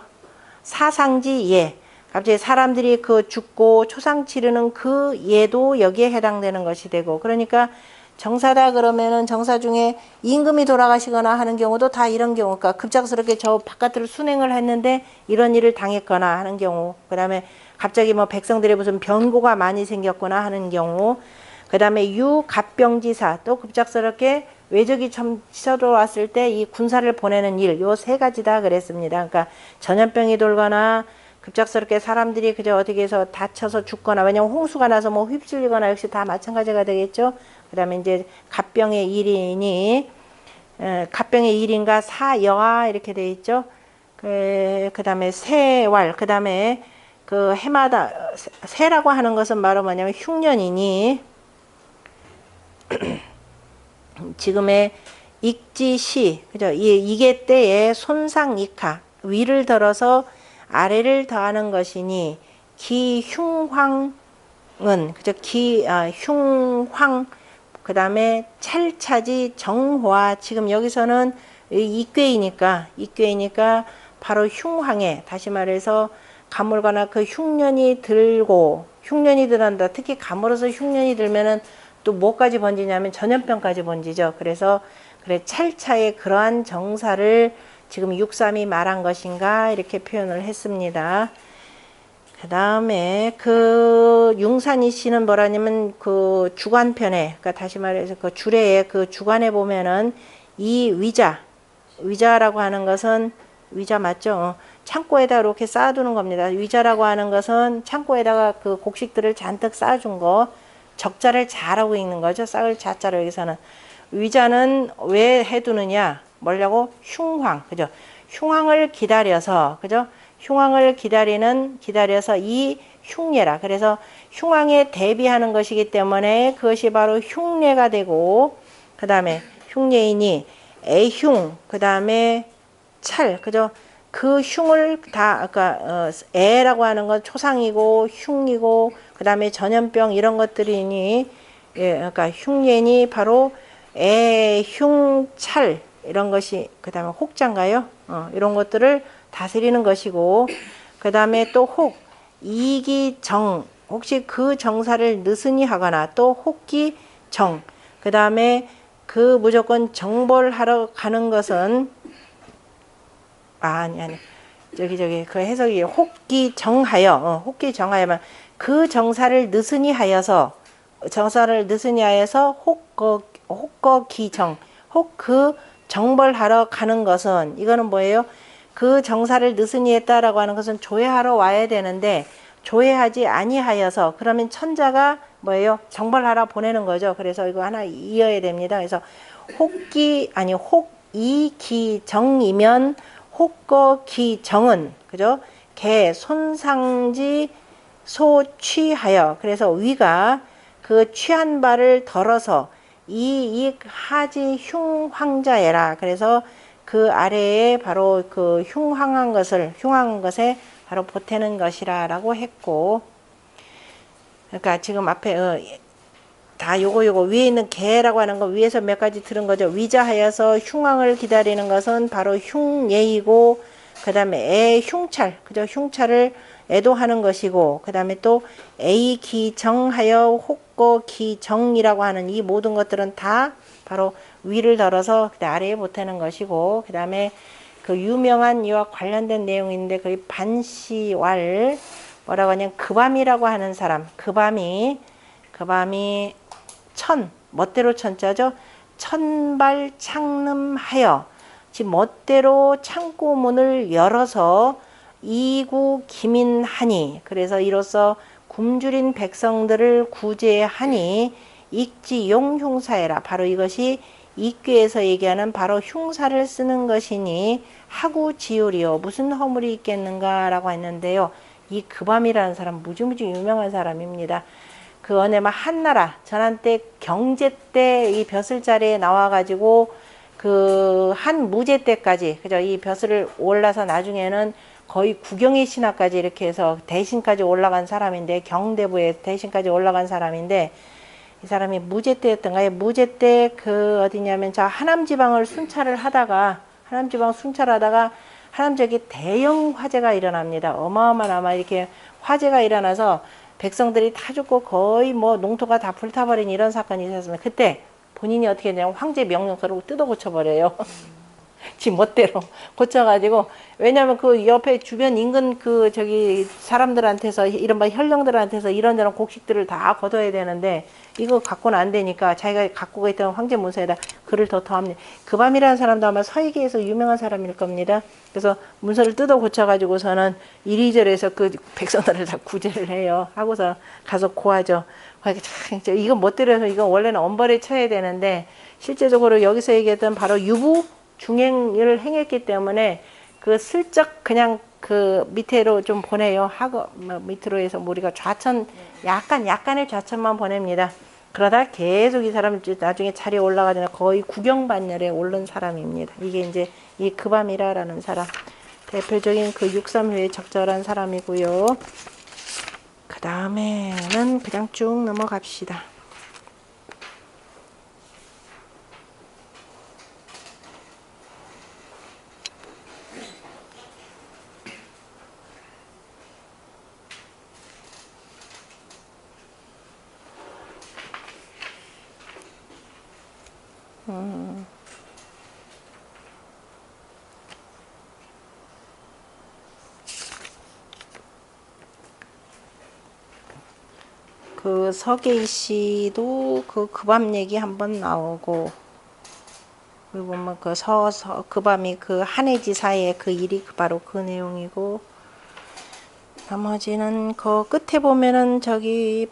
사상지 예. 갑자기 사람들이 그 죽고 초상 치르는 그 예도 여기에 해당되는 것이 되고, 그러니까 정사다 그러면은 정사 중에 임금이 돌아가시거나 하는 경우도 다 이런 경우, 그러니까 급작스럽게 저 바깥으로 순행을 했는데 이런 일을 당했거나 하는 경우, 그 다음에 갑자기 뭐 백성들의 무슨 변고가 많이 생겼거나 하는 경우, 그 다음에 유갑병지사, 또 급작스럽게 외적이 쳐들어왔을 때 이 군사를 보내는 일, 요 세 가지다 그랬습니다. 그러니까 전염병이 돌거나 급작스럽게 사람들이 그저 어떻게 해서 다쳐서 죽거나, 왜냐면 홍수가 나서 뭐 휩쓸리거나 역시 다 마찬가지가 되겠죠. 그 다음에 이제 갑병의 일인이, 갑병의 일인가 사여아 이렇게 돼 있죠. 그 다음에 세왈, 그 다음에 그 해마다, 세라고 하는 것은 바로 뭐냐면 흉년이니, 지금의 익지시, 그죠? 이게 때에 손상익하, 위를 들어서 아래를 더하는 것이니, 기흉황은, 그죠? 흉황, 그 다음에 찰차지 정화, 지금 여기서는 이꾀이니까 바로 흉황에, 다시 말해서 가물거나 그 흉년이 들고, 흉년이 들한다. 특히 가물어서 흉년이 들면은 또 뭐까지 번지냐면 전염병까지 번지죠. 그래서 그래 찰차의 그러한 정사를 지금 6.3이 말한 것인가 이렇게 표현을 했습니다. 그 다음에 그 융산이 씨는 뭐라냐면 그 주관편에, 그러니까 다시 말해서 그 주례에 그 주관에 보면은 이 위자라고 하는 것은 위자 맞죠? 창고에다 이렇게 쌓아두는 겁니다. 위자라고 하는 것은 창고에다가 그 곡식들을 잔뜩 쌓아준 거, 적자를 잘하고 있는 거죠. 싹을 자자로 여기서는. 위자는 왜 해두느냐? 뭐냐고? 흉황, 그죠? 흉황을 기다려서, 그죠? 흉왕을 기다려서 이 흉례라. 그래서 흉왕에 대비하는 것이기 때문에 그것이 바로 흉례가 되고, 그 다음에 흉례이니 애흉, 그 다음에 찰, 그죠? 그 흉을 다, 그러니까 애라고 하는 건 초상이고 흉이고 그 다음에 전염병 이런 것들이니, 예, 그러니까 흉례니 바로 애, 흉, 찰 이런 것이, 그 다음에 혹자인가요? 이런 것들을 다스리는 것이고, 그 다음에 또 혹, 이기 정, 혹시 그 정사를 느슨히 하거나 또 혹기 정, 그 다음에 그 무조건 정벌하러 가는 것은, 아니 저기 그 해석이 혹기 정하여, 혹기 정하여만 그 정사를 느슨히 하여서, 혹거 기정, 혹 그 정벌하러 가는 것은, 이거는 뭐예요? 그 정사를 느슨히 했다라고 하는 것은 조회하러 와야 되는데 조회하지 아니하여서, 그러면 천자가 뭐예요? 정벌하러 보내는 거죠. 그래서 이거 하나 이어야 됩니다. 그래서 혹이기정이면 혹거기정은, 그죠? 개 손상지 소취하여, 그래서 위가 그 취한 바를 덜어서 이익 하지 흉황자애라. 그래서 그 아래에 바로 그 흉황한 것에 바로 보태는 것이라라고 했고, 그러니까 지금 앞에 다 요거 위에 있는 개라고 하는 거 위에서 몇 가지 들은 거죠. 위자하여서 흉왕을 기다리는 것은 바로 흉예이고, 그 다음에 애 흉찰, 그죠? 흉찰을 애도하는 것이고, 그 다음에 또 에이 기정하여 혹거 기정이라고 하는 이 모든 것들은 다 바로 위를 덜어서 아래에 보태는 것이고, 그 다음에 그 유명한 이와 관련된 내용인데, 그 반시왈 뭐라고 하냐면 그밤이라고 하는 사람, 그밤이 멋대로 천자죠. 천발 창름하여, 즉 멋대로 창고 문을 열어서 이구 기민하니, 그래서 이로써 굶주린 백성들을 구제하니 익지용 흉사해라. 바로 이것이 익괴에서 얘기하는 바로 흉사를 쓰는 것이니 하구 지율이요. 무슨 허물이 있겠는가라고 했는데요. 이 그밤이라는 사람 무지무지 유명한 사람입니다. 그 어느 막 한나라 전한때 경제 때 이 벼슬 자리에 나와가지고 그 한 무제 때까지, 그죠? 이 벼슬을 올라서 나중에는 거의 구경의 신하까지 이렇게 해서 대신까지 올라간 사람인데, 경대부에 대신까지 올라간 사람인데, 이 사람이 무제 때였던가요? 무제 때 그 어디냐면 저 하남 지방을 순찰하다가 하남 지역에 대형 화재가 일어납니다. 어마어마한 아마 이렇게 화재가 일어나서 백성들이 다 죽고 거의 뭐 농토가 다 불타버린 이런 사건이 있었습니다. 그때 본인이 어떻게 했냐면 황제 명령서를 뜯어 고쳐버려요. 지 멋대로 고쳐가지고, 왜냐면 그 옆에 주변 인근 그 저기 사람들한테서 이른바 현령들한테서 이런저런 곡식들을 다 거둬야 되는데 이거 갖고는 안 되니까 자기가 갖고 있던 황제 문서에다 글을 더 더합니다. 그밤이라는 사람도 아마 서희계에서 유명한 사람일 겁니다. 그래서 문서를 뜯어 고쳐가지고서는 이리저리 해서 그 백성들을 다 구제를 해요. 하고서 가서 고하죠. 이건 멋대로 해서 이건 원래는 엄벌에 쳐야 되는데 실제적으로 여기서 얘기했던 바로 유부 중행을 행했기 때문에 그 슬쩍 그냥 그 밑으로 좀 보내요. 하고 밑으로 해서 우리가 좌천, 약간의 좌천만 보냅니다. 그러다 계속 이 사람은 나중에 자리에 올라가잖아. 거의 구경반열에 오른 사람입니다. 이게 이제 이 그밤이라라는 사람, 대표적인 그 육삼회에 적절한 사람이고요. 그 다음에는 그냥 쭉 넘어갑시다. 그 서계희 씨도 그밤 얘기 한번 나오고, 그리고 보면 그밤이 그 한해지사의 그 일이 바로 그 내용이고, 나머지는 그 끝에 보면은 저기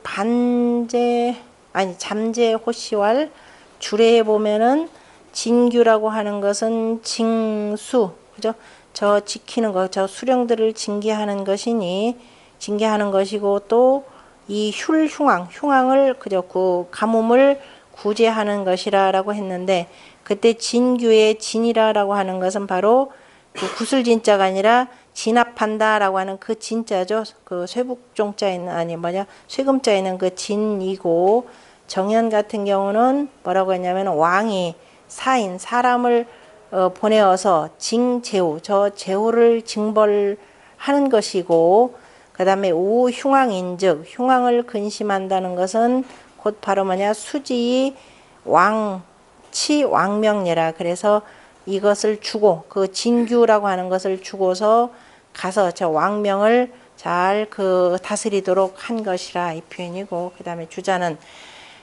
잠재 호시왈 줄에 보면은 진규라고 하는 것은 징수, 그죠? 저 지키는 거, 저 수령들을 징계하는 것이니, 징계하는 것이고, 또 이 흉왕을, 그죠? 그 가뭄을 구제하는 것이라라고 했는데, 그때 진규의 진이라라고 하는 것은 바로 그 구슬진자가 아니라 진압한다라고 하는 그 진자죠. 그 쇠북종자에 있는, 아니 뭐냐, 쇠금자에 있는 그 진이고, 정연 같은 경우는 뭐라고 했냐면 왕이 사람을 보내어서 징제후, 저 제후를 징벌하는 것이고, 그 다음에 우흉왕인즉, 흉왕을 근심한다는 것은 곧 바로 뭐냐, 수지의 왕명례라. 그래서 이것을 주고, 그 진규라고 하는 것을 주고서 가서 저 왕명을 잘 그 다스리도록 한 것이라, 이 표현이고, 그 다음에 주자는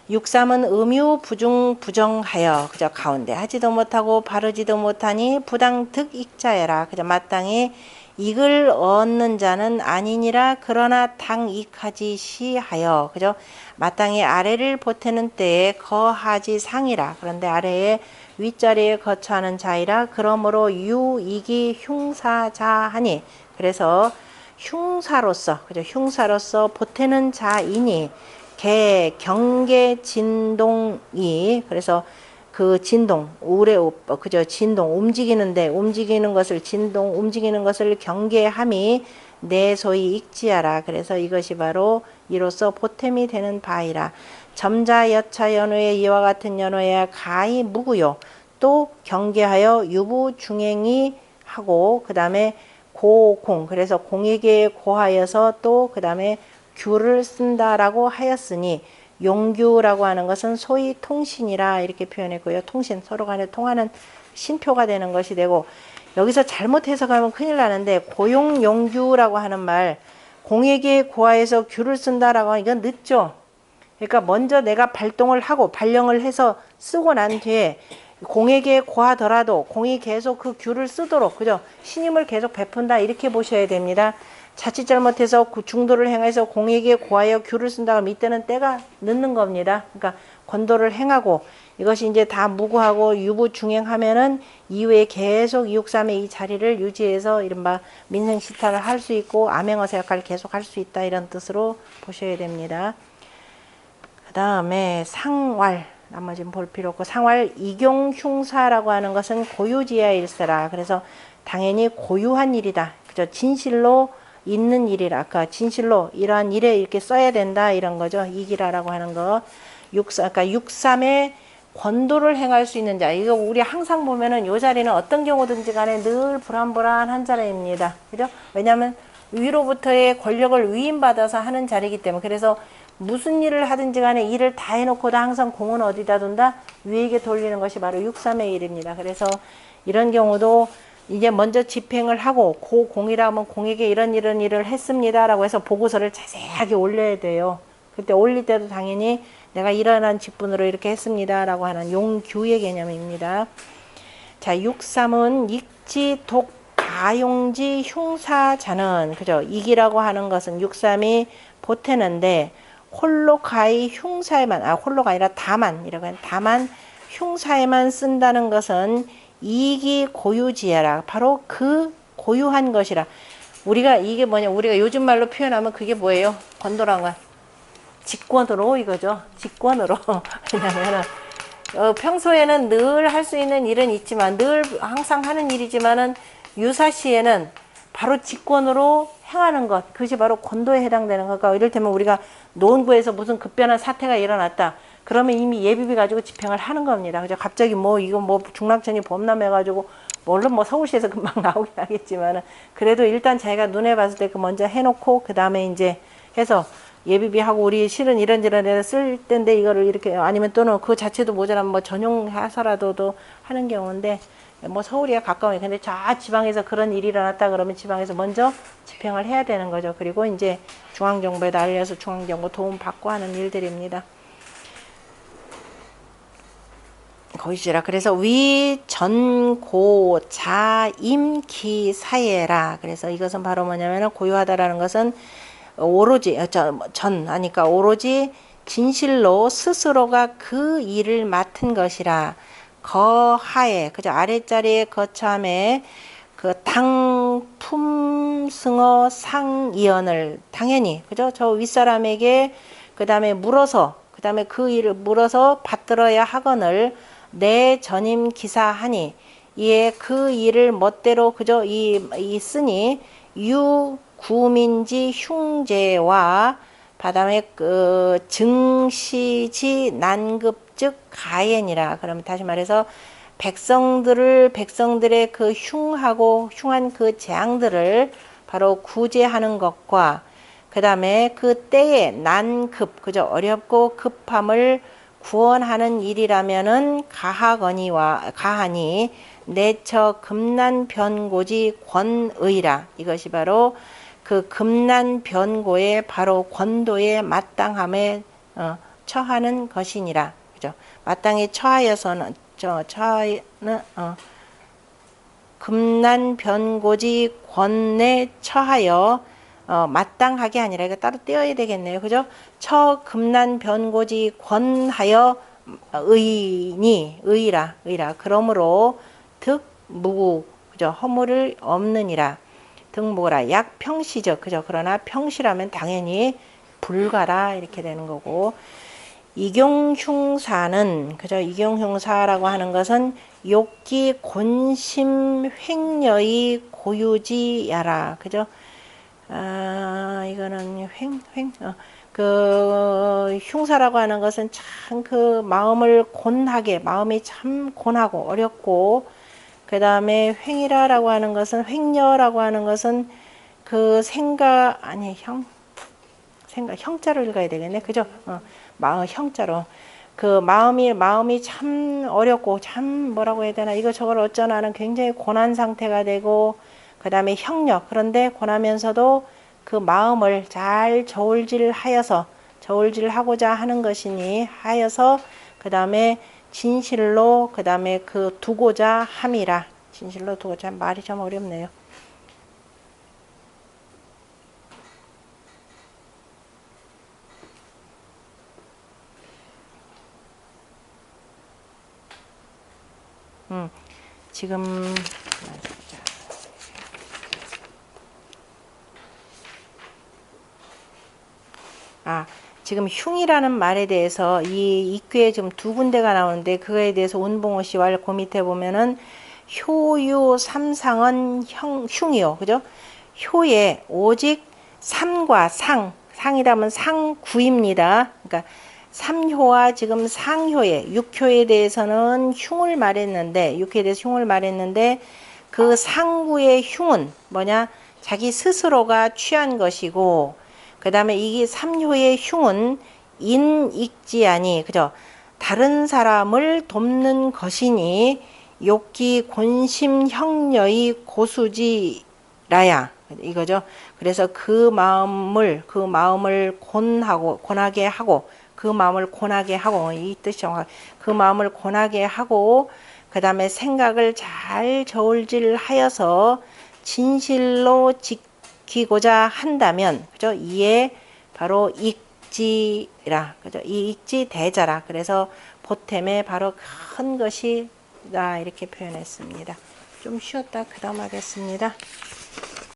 육삼은 음유 부정하여, 그저 가운데 하지도 못하고 바르지도 못하니 부당득 익자여라. 그저 마땅히 이익을 얻는 자는 아니니라. 그러나 당익하지 시하여, 그죠? 마땅히 아래를 보태는 때에 거하지 상이라. 그런데 아래에 윗자리에 거처하는 자이라. 그러므로 유익이 흉사자하니, 그래서 흉사로서, 그죠? 흉사로서 보태는 자이니, 경계 진동이, 그래서 그 진동, 그죠? 진동, 움직이는 것을, 진동, 움직이는 것을 경계함이 내 소위 익지하라. 그래서 이것이 바로 이로써 보탬이 되는 바이라. 점자, 여차, 연호의 이와 같은 연호야 가히 무구요. 또 경계하여 유부 중행이 하고, 그 다음에 고공, 그래서 공에게 고하여서 또 그 다음에 규를 쓴다라고 하였으니, 용규라고 하는 것은 소위 통신이라 이렇게 표현했고요. 통신, 서로 간에 통하는 신표가 되는 것이 되고, 여기서 잘못 해석하면 큰일 나는데, 고용용규라고 하는 말, 공에게 고하여서 규를 쓴다라고 하면 이건 늦죠. 그러니까 먼저 내가 발동을 하고 발령을 해서 쓰고 난 뒤에 공에게 고하더라도 공이 계속 그 규를 쓰도록, 그죠? 신임을 계속 베푼다 이렇게 보셔야 됩니다. 자칫 잘못해서 그 중도를 행해서 공에게 고하여 규를 쓴다 그러면 이때는 때가 늦는 겁니다. 그러니까 권도를 행하고 이것이 이제 다 무구하고 유부중행하면은 이후에 계속 이육삼의 이 자리를 유지해서 이른바 민생시탈을 할 수 있고 암행어사 역할을 계속 할 수 있다, 이런 뜻으로 보셔야 됩니다. 그 다음에 상왈, 나머지는 볼 필요 없고, 상왈 이경흉사라고 하는 것은 고유지야일세라. 그래서 당연히 고유한 일이다. 그죠? 진실로 있는 일이라. 아까 진실로 이러한 일에 이렇게 써야 된다, 이런 거죠. 이기라라고 하는 거. 그러니까 육삼의 권도를 행할 수 있는 자. 이거 우리 항상 보면은 이 자리는 어떤 경우든지 간에 늘 불안불안한 자리입니다. 그죠? 왜냐하면 위로부터의 권력을 위임받아서 하는 자리이기 때문에. 그래서 무슨 일을 하든지 간에 일을 다 해놓고도 항상 공은 어디다 둔다? 위에게 돌리는 것이 바로 육삼의 일입니다. 그래서 이런 경우도 이제 먼저 집행을 하고, 공이라 하면 공에게 이런 일을 했습니다라고 해서 보고서를 자세하게 올려야 돼요. 그때 올릴 때도 당연히 내가 이러한 직분으로 이렇게 했습니다라고 하는 용규의 개념입니다. 자, 육삼은 익지, 독, 다용지, 흉사자는, 그죠? 익이라고 하는 것은 육삼이 보태는데, 홀로 가히 흉사에만, 홀로가 아니라 다만 흉사에만 쓴다는 것은 이익이 고유지야라. 바로 그 고유한 것이라. 우리가 이게 뭐냐, 우리가 요즘 말로 표현하면 그게 뭐예요? 권도란 건 직권으로, 이거죠. 직권으로. 왜냐면은 평소에는 늘 할 수 있는 일은 있지만, 늘 항상 하는 일이지만은 유사시에는 바로 직권으로 행하는 것, 그것이 바로 권도에 해당되는 거니까, 이를테면 우리가 노원구에서 무슨 급변한 사태가 일어났다. 그러면 이미 예비비 가지고 집행을 하는 겁니다. 그죠? 갑자기 이거 중랑천이 범람해가지고, 물론 서울시에서 금방 나오긴 하겠지만은, 그래도 일단 자기가 눈에 봤을 때 그 먼저 해놓고, 그 다음에 이제 해서 예비비하고 우리 실은 이런저런 데서 쓸 때인데 이거를 이렇게, 아니면 또는 그 자체도 모자라면 전용해서라도 하는 경우인데, 서울이야 가까우니. 근데 저 지방에서 그런 일이 일어났다 그러면 지방에서 먼저 집행을 해야 되는 거죠. 그리고 이제 중앙정부에다 알려서 중앙정부 도움받고 하는 일들입니다. 거기지라. 그래서 위, 전, 고, 자, 임, 기, 사예라. 그래서 이것은 바로 뭐냐면, 고유하다라는 것은 오로지, 하니까 오로지 진실로 스스로가 그 일을 맡은 것이라. 거하에, 그죠? 아랫자리에 거참에 그 당품승어 상이언을 당연히 그죠? 저 윗사람에게 그 다음에 물어서 그 다음에 그 일을 물어서 받들어야 하거늘 내 전임 기사하니 이에 그 일을 멋대로 그저 이 쓰니 유 구민지 흉제와 바다에 그 증시지 난급즉 가엔이라. 그러면 다시 말해서 백성들의 그 흉한 그 재앙들을 바로 구제하는 것과 그 다음에 그 때에 난급 그저 어렵고 급함을 구원하는 일이라면은 가하니 내처 금난변고지 권의라. 이것이 바로 그 금난변고의 바로 권도에 마땅함에 처하는 것이니라. 그죠? 마땅히 처하여서는 금난변고지 권에 처하여 마땅하게 아니라 이거 따로 떼어야 되겠네요. 그죠? 금난변고지 권하여 의라. 그러므로 득무구 그죠? 허물을 없느니라. 득무구라. 약평시적 그죠? 그러나 평시라면 당연히 불가라 이렇게 되는 거고. 이경흉사는 그죠? 이경흉사라고 하는 것은 욕기 곤심 횡녀의 고유지야라. 그죠? 이거는 그 흉사라고 하는 것은 참 그 마음을 곤하게 마음이 참 곤하고 어렵고 그 다음에 횡이라라고 하는 것은 횡녀라고 하는 것은 그 형자로 읽어야 되겠네. 그죠? 형자로 그 마음이 참 어렵고 참 뭐라고 해야 되나 이거저걸 어쩌나 하는 굉장히 고난 상태가 되고 그 다음에 형력 그런데 고나면서도 그 마음을 잘 저울질하고자 하는 것이니 하여서 그 다음에 진실로 그 다음에 그 두고자 함이라. 진실로 두고자 말이 좀 어렵네요. 지금 지금 흉이라는 말에 대해서 이 입귀에 지금 두 군데가 나오는데 그거에 대해서 운봉호 씨와 그 밑에 보면은 효유 삼상은 흉이요. 그죠? 효에 오직 삼과 상이라면 상구입니다. 그러니까 삼효와 지금 상효에 육효에 대해서는 흉을 말했는데 육효에 대해서 흉을 말했는데 그 상구의 흉은 뭐냐? 자기 스스로가 취한 것이고 그 다음에 이 삼효의 흉은 인익지아니 그죠? 다른 사람을 돕는 것이니 욕기 곤심 형녀의 고수지라야 이거죠. 그래서 그 마음을 곤하게 하고 그 마음을 곤하게 하고 이 뜻이 정확. 그 마음을 곤하게 하고 그 다음에 생각을 잘 저울질하여서 진실로 지키고자 한다면 그죠? 이에 바로 익지라 그죠? 이 익지 대자라. 그래서 보탬에 바로 큰 것이다 이렇게 표현했습니다. 좀 쉬었다 그다음 하겠습니다.